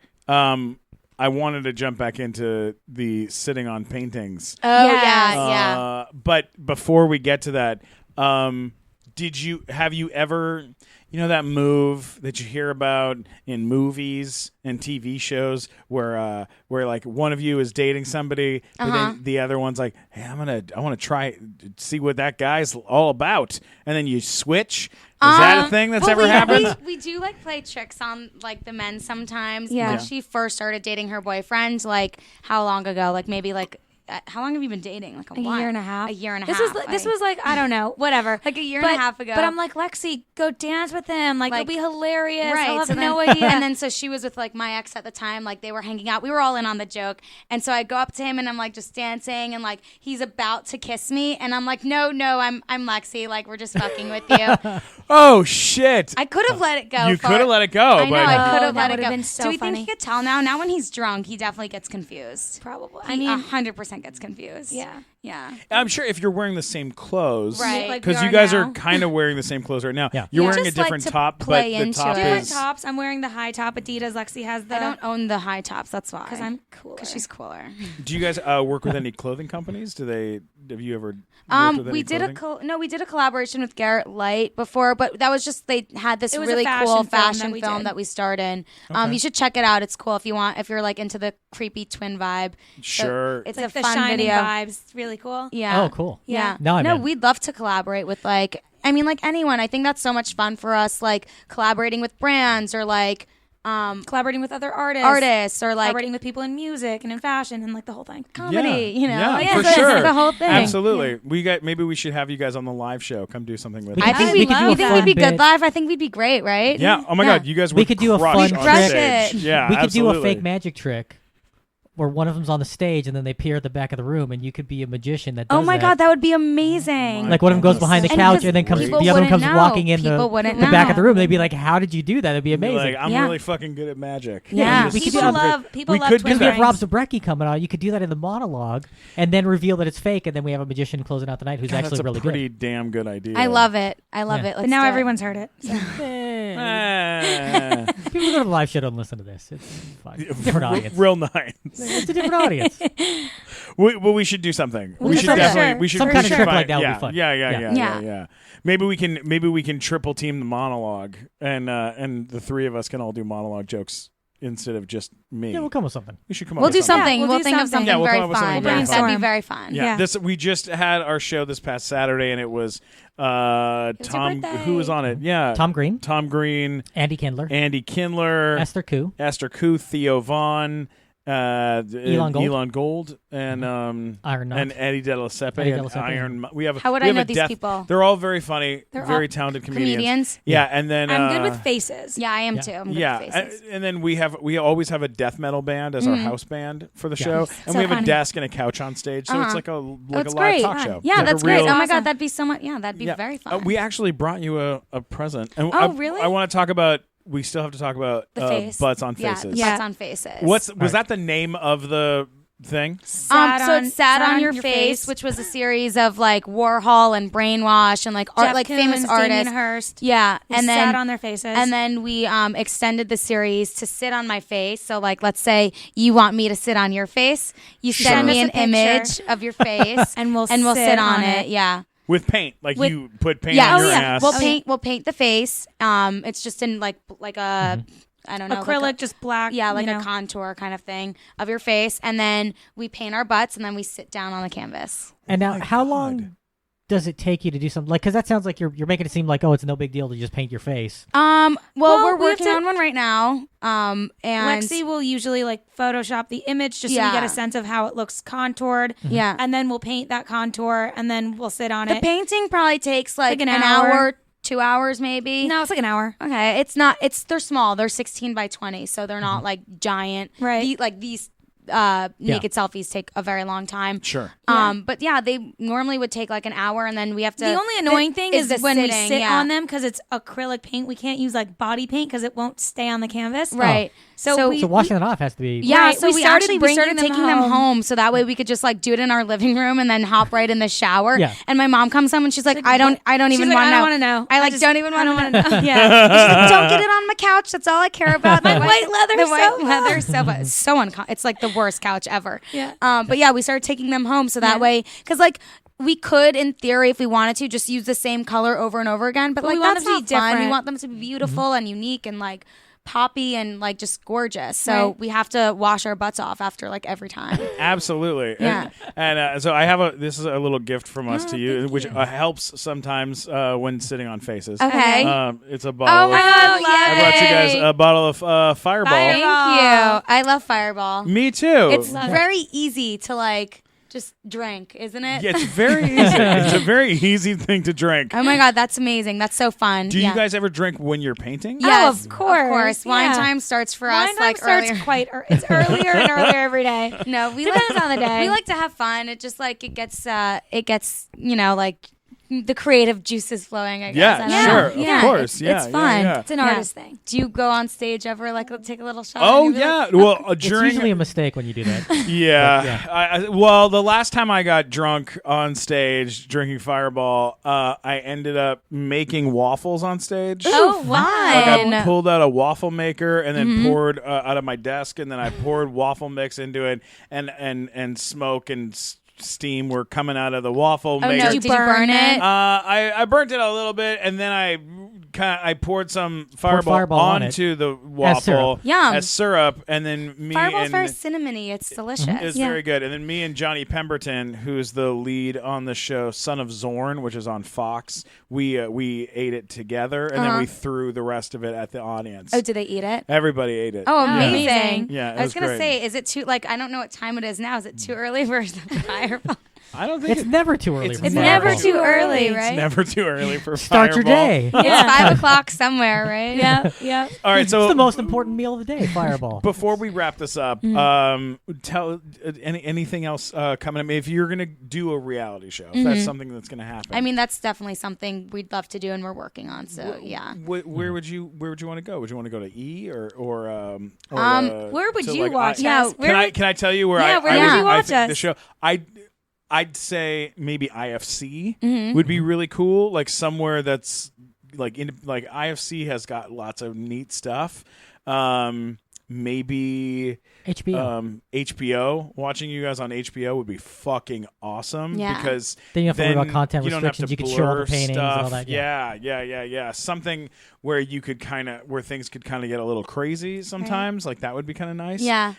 I wanted to jump back into the sitting on paintings. Oh Yes. yeah. But before we get to that, have you ever, that move that you hear about in movies and TV shows where like one of you is dating somebody, but then the other one's like, hey, I want to try see what that guy's all about, and then you switch. Is that a thing that's ever happened? We do like play tricks on like the men sometimes. Yeah. When she first started dating her boyfriend, like how long ago? Like maybe like how long have you been dating? Like a year and a half. A year and a this half. This was like, I don't know, whatever. Like a year and a half ago. But I'm like, Lexi, go dance with him. Like it'll be hilarious. Right. I'll have so no then, idea. And then so she was with like my ex at the time. Like they were hanging out. We were all in on the joke. And so I go up to him and I'm like just dancing and like he's about to kiss me and I'm like, no, I'm Lexi. Like we're just fucking with you. Oh shit! I could have let it go. You could have let it go. I know. but I could have that let it would've go. been so Do we funny. think he could tell now? Now when he's drunk, he definitely gets confused. Probably. He 100% gets confused. Yeah. Yeah. I'm sure if you're wearing the same clothes, Right. Like Because we you guys now. are kind of wearing the same clothes right now. Yeah. You're Yeah. wearing a Just like different to top, but play the into top it. different is tops. I'm wearing the high top Adidas. Lexi has the. I don't own the high tops. That's why. Because I'm cooler. Because she's cooler. Do you guys work with any clothing companies? Have you ever worked with any We did clothing? we did a collaboration with Garrett Light before, but that was just they had this It was a really fashion cool film fashion that we film did. that we starred in. You should check it out. It's cool if you're like into the creepy twin vibe. Sure. It's like a the fun shining video. vibes. It's really cool. Yeah. Oh, cool. Yeah. Now I'm no, in. we'd love to collaborate with like anyone. I think that's so much fun for us, like collaborating with brands or like Collaborating with other artists. or like Collaborating with people in music and in fashion and like the whole thing. comedy, Yeah, Yeah, for so it's sure. the whole thing. Absolutely. Maybe we should have you guys on the live show. Come do something with We us. I think We we could do a you think fun we'd be good bit. live? I think we'd be great, right? Yeah. Oh my God, you guys We would could do a crush fun on trick. stage. It. Yeah, we could do a absolutely. fake magic trick where one of them's on the stage and then they appear at the back of the room and you could be a magician that does Oh my God, that would be amazing. Like one of them goes behind the And couch because and then comes people the other one wouldn't comes know. walking in the People wouldn't back of the know. room. They'd be like, "How did you do that?" It'd be Be amazing. like, I'm Yeah. really fucking good at magic. Yeah, Just we could People do something- love people we love could do twin Because we have that. rings. Rob Zabrecki coming on, you could do that in the monologue and then reveal that it's fake, and then we have a magician closing out the night who's God, actually that's a really pretty damn good idea. I love it. Yeah. Let's But now do it. everyone's heard it. So. good. Eh. People who go to the live show don't listen to this. It's fine. It's a different audience. Real nice. It's a different audience. We should do something. We should for definitely. sure. We should Some we kind of should trick find- like that would be yeah, fun. Yeah. Yeah. Maybe we can triple team the monologue, and the three of us can all do monologue jokes instead of just me. Yeah, we'll come with something. We should come up We'll with do something. something. Yeah, we'll do think of something. something Yeah, we'll very come up with fun. something very That'd be fun. very fun. Yeah, Yeah. this we just had our show this past Saturday, and it was Tom. birthday. Who was on it? Yeah, Tom Green, Green, Andy Kindler, Andy Kindler, Esther Koo, Theo Vaughn, Elon Gold, and Iron Knight. and Eddie De La Sepe, Eddie De and La Sepe. Iron. We have. How would we I have know a these death- people? They're all very funny, They're very all talented comedians. Comedians. Yeah, and then I'm good with faces. Yeah, I am Yeah. too. I'm good Yeah, with faces. and then we always have a death metal band as our house band for the show, and So we have a funny. desk and a couch on stage, so it's like a That's live great. talk show. Yeah, Like that's a great. real- Oh my Awesome. God, that'd be so much. Yeah, that'd be Yeah. very fun. We actually brought you a present. And Oh, really? I want to talk about. We still have to talk about the face. butts on faces. Yeah, Yeah. butts on faces. Was that the name of the thing? So it's Sad on Your Face, which was a series of like Warhol and Brainwash and like art, Jeff like famous Koons, artists. Damien Hirst. Yeah, We and sat then on their faces. And then we extended the series to sit on my face. So like, let's say you want me to sit on your face, you send Send me us an a picture. image of your face, And we'll sit on it. Yeah. With paint, like With- you put paint Yeah. on Oh your yeah. ass. We'll paint the face. It's just in like a I don't know, acrylic, like just black. yeah, like you a know. contour kind of thing of your face, and then we paint our butts, and then we sit down on the canvas. And now, my how God. long does it take you to do something? Like, because that sounds like you're making it seem like, oh, it's no big deal to just paint your face. Well, Well, we're we have working to- on one right now. And Lexi will usually like Photoshop the image just so we Yeah. get a sense of how it looks contoured. yeah, And then we'll paint that contour and then we'll sit on the it. painting probably takes like Like an an hour, hour. 2 hours maybe. No, it's like an hour. Okay, they're small. They're 16 by 20, so they're not like giant. Right. Like these naked selfies take a very long time. Sure. But yeah, they normally would take like an hour, and then we have to. The only annoying thing is the when we sitting, sit on them because it's acrylic paint. We can't use like body paint because it won't stay on the canvas. Right. So washing it off has to be. Yeah, Right, so we we started started bringing them taking them home, so that way we could just like do it in our living room and then hop right in the shower. Yeah. And my mom comes home and she's like, like, I don't She's even like, want to I know. don't want to know. I like just- don't even I want don't to know. want to know. Yeah. She's like, don't get it on my couch. That's all I care about. My white leather the white sofa. leather sofa. It's so it's like the worst couch ever. Yeah. But yeah, we started taking them home so that way, because like we could, in theory, if we wanted to, just use the same color over and over again. But like we want that's them to not be fun. We different. want them to be beautiful and unique and like poppy and like just gorgeous. So Right. we have to wash our butts off after like every time. Absolutely. Yeah. And so I have this is a little gift from us to you, which helps sometimes when sitting on faces. Okay. It's a bottle. Oh my God, I brought you guys a bottle of Fireball. Thank you. I love Fireball. Me too. It's very easy to like just drink, isn't it? Yeah, it's very easy. It's a very easy thing to drink. Oh my God, that's amazing. That's so fun. Do you guys ever drink when you're painting? Yes, of course. Wine Yeah. time starts for Wine us time like starts earlier. it's earlier and earlier every day. No, we Depends like, on the day. We like to have fun. It just like it gets like the creative juices flowing. I guess. Yeah, I don't sure, know. of Yeah, course. It's Yeah, fun. yeah. It's an Yeah. artist thing. Do you go on stage ever like take a little shot? Oh and you're yeah. like, Well, It's during usually a mistake when you do that. yeah. Well, the last time I got drunk on stage drinking Fireball, I ended up making waffles on stage. Oh, Like fun. I pulled out a waffle maker and then poured out of my desk, and then I poured waffle mix into it, and smoke and steam were coming out of the waffle Oh maker. no! Did you burn it? I burnt it a little bit, and then I poured some Fireball on it. onto the waffle Yum. as syrup, and then me Fireball's and very cinnamony. It's delicious. it's very good. And then me and Johnny Pemberton, who's the lead on the show Son of Zorn, which is on Fox, we ate it together, and then we threw the rest of it at the audience. Oh, did they eat it? Everybody ate it. Oh, Yeah. amazing! Yeah, it I was was gonna great. say, is it too like I don't know what time it is now? Is it too early for Fireball? I don't think It's never too early. It's for It's never never Fireball. too early, It's right? never too early for Start your Fireball. day. It's 5 o'clock somewhere, right? Yeah. All right, so It's the most important meal of the day, Fireball. before we wrap this up, tell anything else coming up. If you're going to do a reality show, if that's something that's going to happen. I mean, that's definitely something we'd love to do, and we're working on. So yeah. Where would you want to go? Would you want to go to E or Where would to, you like, watch Yeah, us? Can I tell you where Yeah, I where would would you watch think the us? show I'd say maybe IFC would be really cool, like somewhere that's like IFC has got lots of neat stuff. Maybe HBO. HBO. Watching you guys on HBO would be fucking awesome. Yeah. Because Then you have to worry about content you don't have to restrictions. You can show all the blur paintings and all stuff. that, Yeah. Something where you could where things could kind of get a little crazy sometimes. Like that would be kind of nice. Yeah.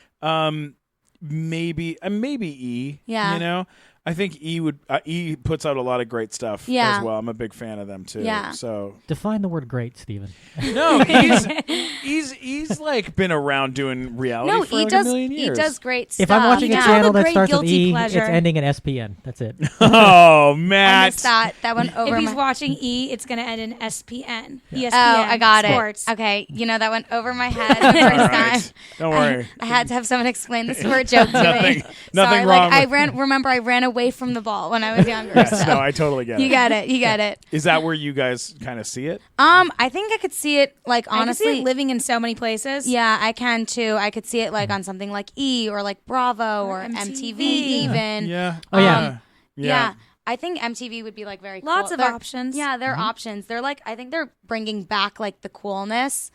Maybe E. Yeah. You know, I think E puts out a lot of great stuff Yeah. as well. I'm a big fan of them too. Yeah. So Define the word great, Stephen. no, he's like been around doing reality No, for he like does. a million He years. does great stuff. If I'm watching a yeah. channel The that great starts with guilty E, pleasure. it's ending in SPN. That's it. Oh, I Matt. missed that. That went over If he's my. watching E, it's going to end in SPN. ESPN. Oh, I got Sports. it. Okay, that went over my head the first All time. right. Don't worry. I had to have someone explain this word joke to Nothing- me. nothing Sorry, wrong like with- I ran away from the ball when I was younger. Yes, so. no, I totally get it. You got it. You got it. Is that where you guys kind of see it? I think I could see it like I can see honestly. it living in so many places. Yeah, I can too. I could see it like on something like E or like Bravo or MTV even. Yeah. Oh, yeah. Yeah. I think MTV would be like very Lots cool. of They're- options. Yeah, they're options. They're like I think they're bringing back like the coolness.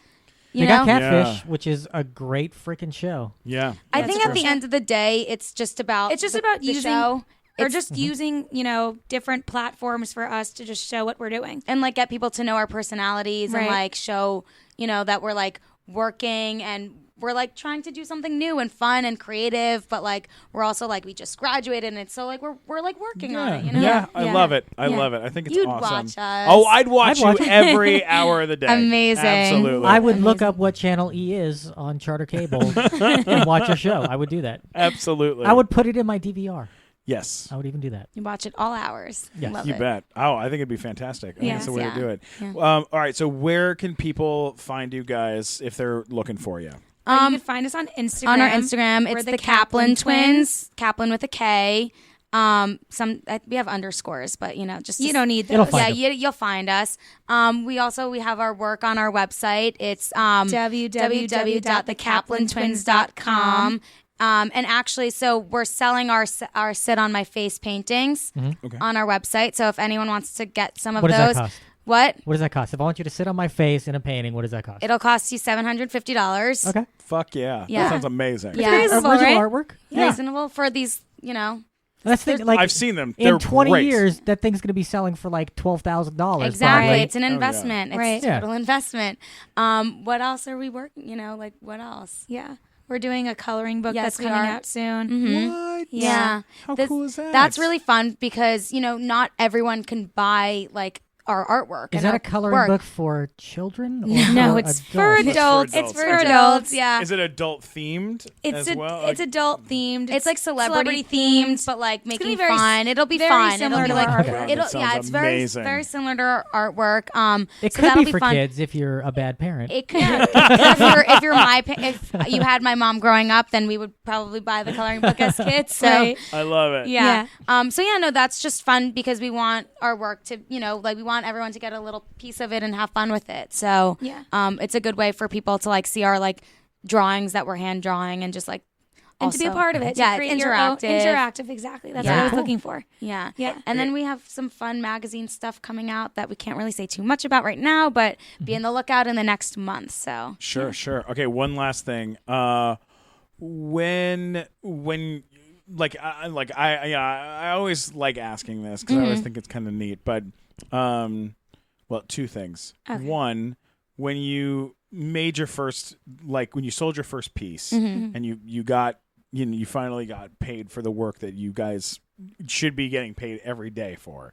You They know? got Catfish, Yeah. which is a great freaking show. Yeah. I That's think at true. the end of the day, it's just about the using show. or It's- just using, different platforms for us to just show what we're doing. and like get people to know our personalities and Right. like show that we're like working and we're like trying to do something new and fun and creative, but like we're also like we just graduated and it's so like we're like working on it. Yeah, I Yeah. love it. I Yeah. love it. I think it's You'd awesome. watch us. Oh, I'd watch I'd watch you it. every hour of the day. Amazing. Absolutely. I would look up what channel E is on Charter Cable and watch your show. I would do that. Absolutely. I would put it in my DVR. Yes. I would even do that. You watch it all hours. Yes. Love You it. bet. Oh, I think it'd be fantastic. I think Yes, it's the way yeah. to do it. Yeah. All right. So where can people find you guys if they're looking for you? Or you can find us on Instagram. On our Instagram, We're it's the Kaplan Twins. Kaplan with a K. We have underscores, but just You don't need those. It'll find yeah, you'll find us. We have our work on our website. It's www.thekaplantwins.com. And actually, so we're selling our Sit on My Face paintings on our website. So if anyone wants to get some of What those, does that cost? what? What does that cost? If I want you to sit on my face in a painting, what does that cost? It'll cost you $750. Okay. Fuck yeah. Yeah. That sounds amazing. Yeah. reasonable, Original right? artwork? Reasonable for these, That's the, like, I've seen them. They're in 20 great. years, that thing's going to be selling for like $12,000. Exactly. probably. It's an investment. Right. It's a total investment. What else are we working? What else? Yeah. We're doing a coloring book Yes, that's we coming are. out soon. What? Yeah. How cool is that? That's really fun because, not everyone can buy our artwork. Is and that our a coloring work. book for children? Or No, for it's for adults? adults. It's It's for for adults. adults. Yeah. Is it adult themed It's as well? it's adult themed. It's like celebrity themed, but like gonna making be very fun. It'll be very fun. similar It'll be to like our artwork. it'll That yeah, sounds it's very amazing. very similar to our artwork. It so could that'll be for fun. kids if you're a bad parent. It could. if you had my mom growing up, then we would probably buy the coloring book as kids. So Right. I love it. yeah. No, that's just fun because we want our work to, we want everyone to get a little piece of it and have fun with it. So Yeah. it's a good way for people to see our drawings that we're hand drawing and just And to be a also- part of it. To Yeah, create it's your own- interactive. interactive, exactly. That's Yeah. what I was Cool. looking for. Yeah. Yeah. And then we have some fun magazine stuff coming out that we can't really say too much about right now, but be on the lookout in the next month. So Sure. Okay, one last thing. When I always like asking this because I always think it's kind of neat. But two things. Okay. One, when you made your first, when you sold your first piece, and you got, you finally got paid for the work that you guys should be getting paid every day for.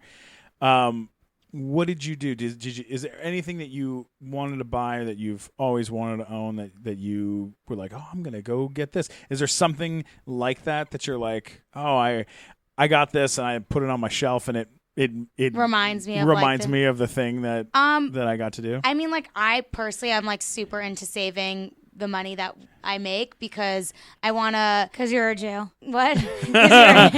What did you do? Is there anything that you wanted to buy that you've always wanted to own that you were like, oh, I'm going to go get this? Is there something like that you're like, oh, I got this and I put it on my shelf and it reminds me of me of the thing that I got to do? I mean, I personally, I'm super into saving the money that I make because I want to. Because you're a jail. What?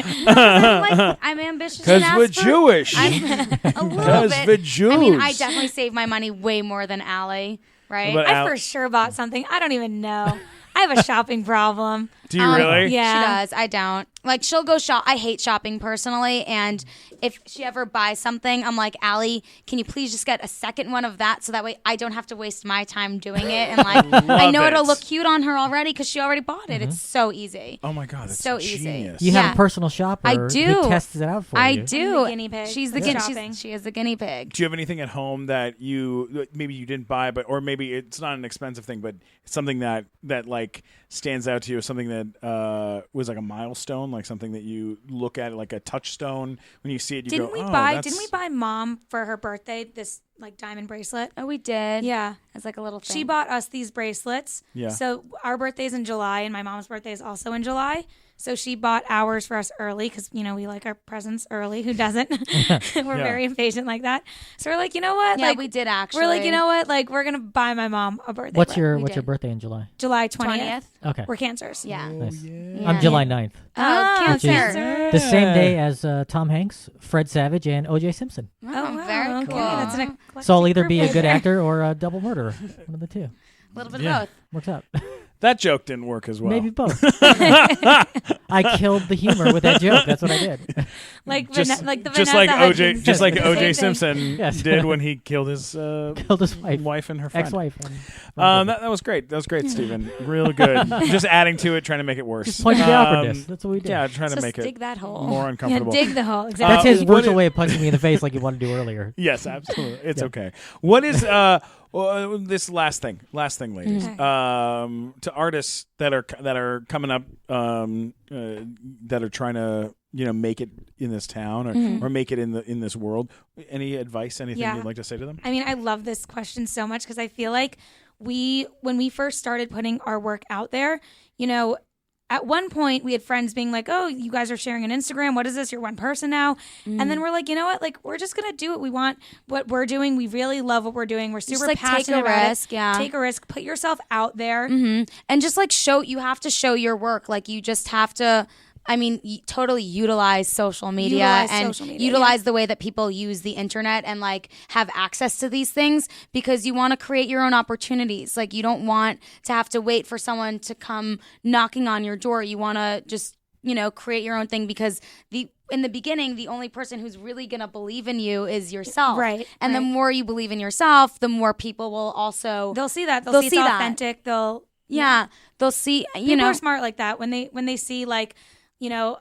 I'm ambitious. Because and we're ask for- Jewish. I'm a little Because bit. we're Jews. I mean, I definitely save my money way more than Allie, right? But I for sure bought something. I don't even know. I have a shopping problem. Do you really? Yeah. She does. I don't. She'll go shop. I hate shopping personally. And if she ever buys something, I'm like, Allie, can you please just get a second one of that so that way I don't have to waste my time doing it? And I know it. it'll look cute on her already because she already bought it. It's so easy. Oh my God, that's So easy. genius. You have Yeah. a personal shopper I do. who tests it out for I you. do. I'm the guinea pig She's the for guinea. shopping. She is the guinea pig. Do you have anything at home that maybe you didn't buy, or maybe it's not an expensive thing, but something that stands out to you, something that was like a milestone, like something that you look at like a touchstone when you see it, Didn't go, we oh, buy? that's- Didn't we buy Mom for her birthday this diamond bracelet? Oh, we did. Yeah. It's like a little thing. She bought us these bracelets. Yeah. So our birthday's in July, and my mom's birthday is also in July. So she bought ours for us early because, we like our presents early. Who doesn't? We're very impatient like that. So we're like, you know what? Yeah, we did actually. We're like, you know what? We're going to buy my mom a birthday What's present. your did. birthday in July? July 20th. Okay. We're Cancers. Yeah. Nice. Yeah. I'm July 9th. Oh, Which is Cancer. the same day as Tom Hanks, Fred Savage, and O.J. Simpson. Oh, wow. very Okay, cool. that's an eclectic So I'll either group be a right good there. actor or a double murderer. One of the two. A little bit Yeah. of both. Works out. That joke didn't work as well. Maybe both. I killed the humor with that joke. That's what I did. The just Vanessa like OJ, Hudgens. just like It's the OJ same thing. Simpson Yes. did when he killed his Killed his wife. and her friend. Ex-wife. That was great. That was great, Stephen. Real good. Just adding to it, trying to make it worse. Just point to the awkwardness. That's what we did. Yeah, trying to Just make dig it that hole. more Yeah, uncomfortable. dig the hole. Exactly. That's his what virtual is- way of punching me in the face like you wanted to do earlier. Yes, absolutely. It's Yeah. okay. What is this last thing, ladies? To artists that are coming up, that are trying to make it in this town or make it in this world. Any advice? Anything Yeah. you'd like to say to them? I mean, I love this question so much because I feel like when we first started putting our work out there, at one point we had friends being like, oh, you guys are sharing an Instagram. What is this? You're one person now. And then we're like, you know what? Like, we're just going to do what we want, what we're doing. We really love what we're doing. We're super passionate about it. Take a risk. Put yourself out there. And just like you have to show your work. Like you just have to, totally utilize social media utilize the way that people use the internet and like have access to these things, because you want to create your own opportunities. Like you don't want to have to wait for someone to come knocking on your door. You want to just, create your own thing, because in the beginning, the only person who's really going to believe in you is yourself. Right. And the more you believe in yourself, the more people will also... They'll see that. They'll see it's authentic. They'll see, people are smart like that. When they see like,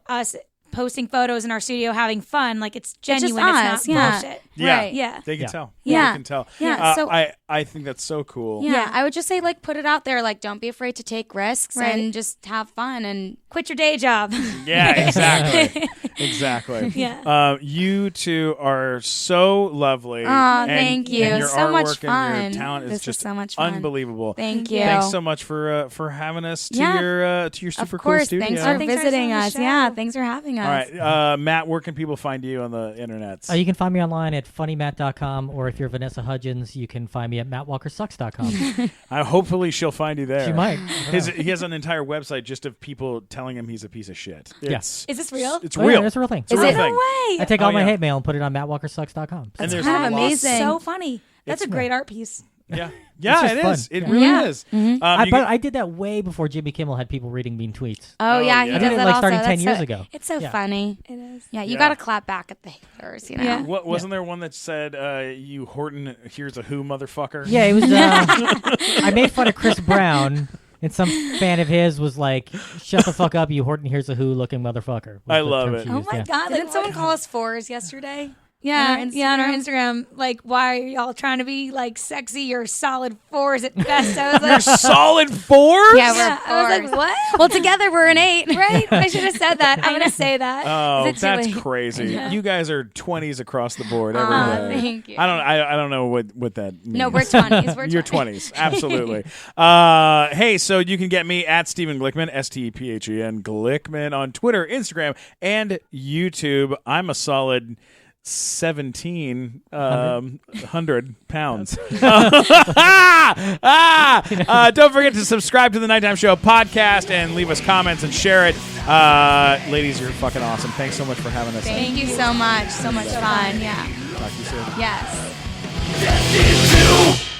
us posting photos in our studio having fun, like it's genuine. It's not bullshit. Yeah. Right. Yeah. They can tell. Yeah. They can tell. Yeah. So I think that's so cool. Yeah. I would just say like put it out there. Like don't be afraid to take risks and just have fun and quit your day job. Yeah, exactly. Exactly. Yeah. You two are so lovely. Oh, thank you. And your so much artwork fun. and your talent is just so much fun. unbelievable. Thank you. Thanks so much for having us to your super cool studio. Thanks for visiting us. Yeah, thanks for having us. All right, Matt, where can people find you on the internet? You can find me online at funnymatt.com, or if you're Vanessa Hudgens, you can find me at mattwalkersucks.com. Hopefully she'll find you there. She might. He has an entire website just of people telling him he's a piece of shit. Yes. Is this real? It's real. Yeah, it's a real thing. It's a real thing. No way. I take all my hate mail and put it on mattwalkersucks.com. And That's kind of amazing. So funny. That's a great art piece. Yeah, just it fun. is. It really is. I did that way before Jimmy Kimmel had people reading mean tweets. Oh, yeah. He yeah. I does did it that like also. starting 10 years so, ago. It's so Yeah. funny. It is. Yeah, you Yeah. got to clap back at the haters, Yeah. Wasn't there one that said, you Horton, here's a who motherfucker? Yeah, it was. I made fun of Chris Brown, and some fan of his was like, "Shut the fuck up, you Horton, here's a who looking motherfucker." I love it. Oh, my God. Didn't someone call us fours yesterday? Yeah, on our Instagram. Like, why are y'all trying to be like sexy? You're solid fours at best. I was like, You're solid fours? Yeah, we're yeah. I was like, fours. what? Well, together we're an 8. Right? I should have said that. I'm gonna say that. Oh, Is it too that's late? crazy. Yeah. You guys are 20s across the board every day. Thank you. I don't know what that means. No, we're 20s. You're 20s, absolutely. Hey, so you can get me at Stephen Glickman, STEPHEN Glickman on Twitter, Instagram, and YouTube. I'm a solid 1,700 pounds. Don't forget to subscribe to the Nighttime Show podcast and leave us comments and share it. Ladies, you're fucking awesome. Thanks so much for having us. Thank you so much. So much fun. Yeah. Talk to you soon. Yes.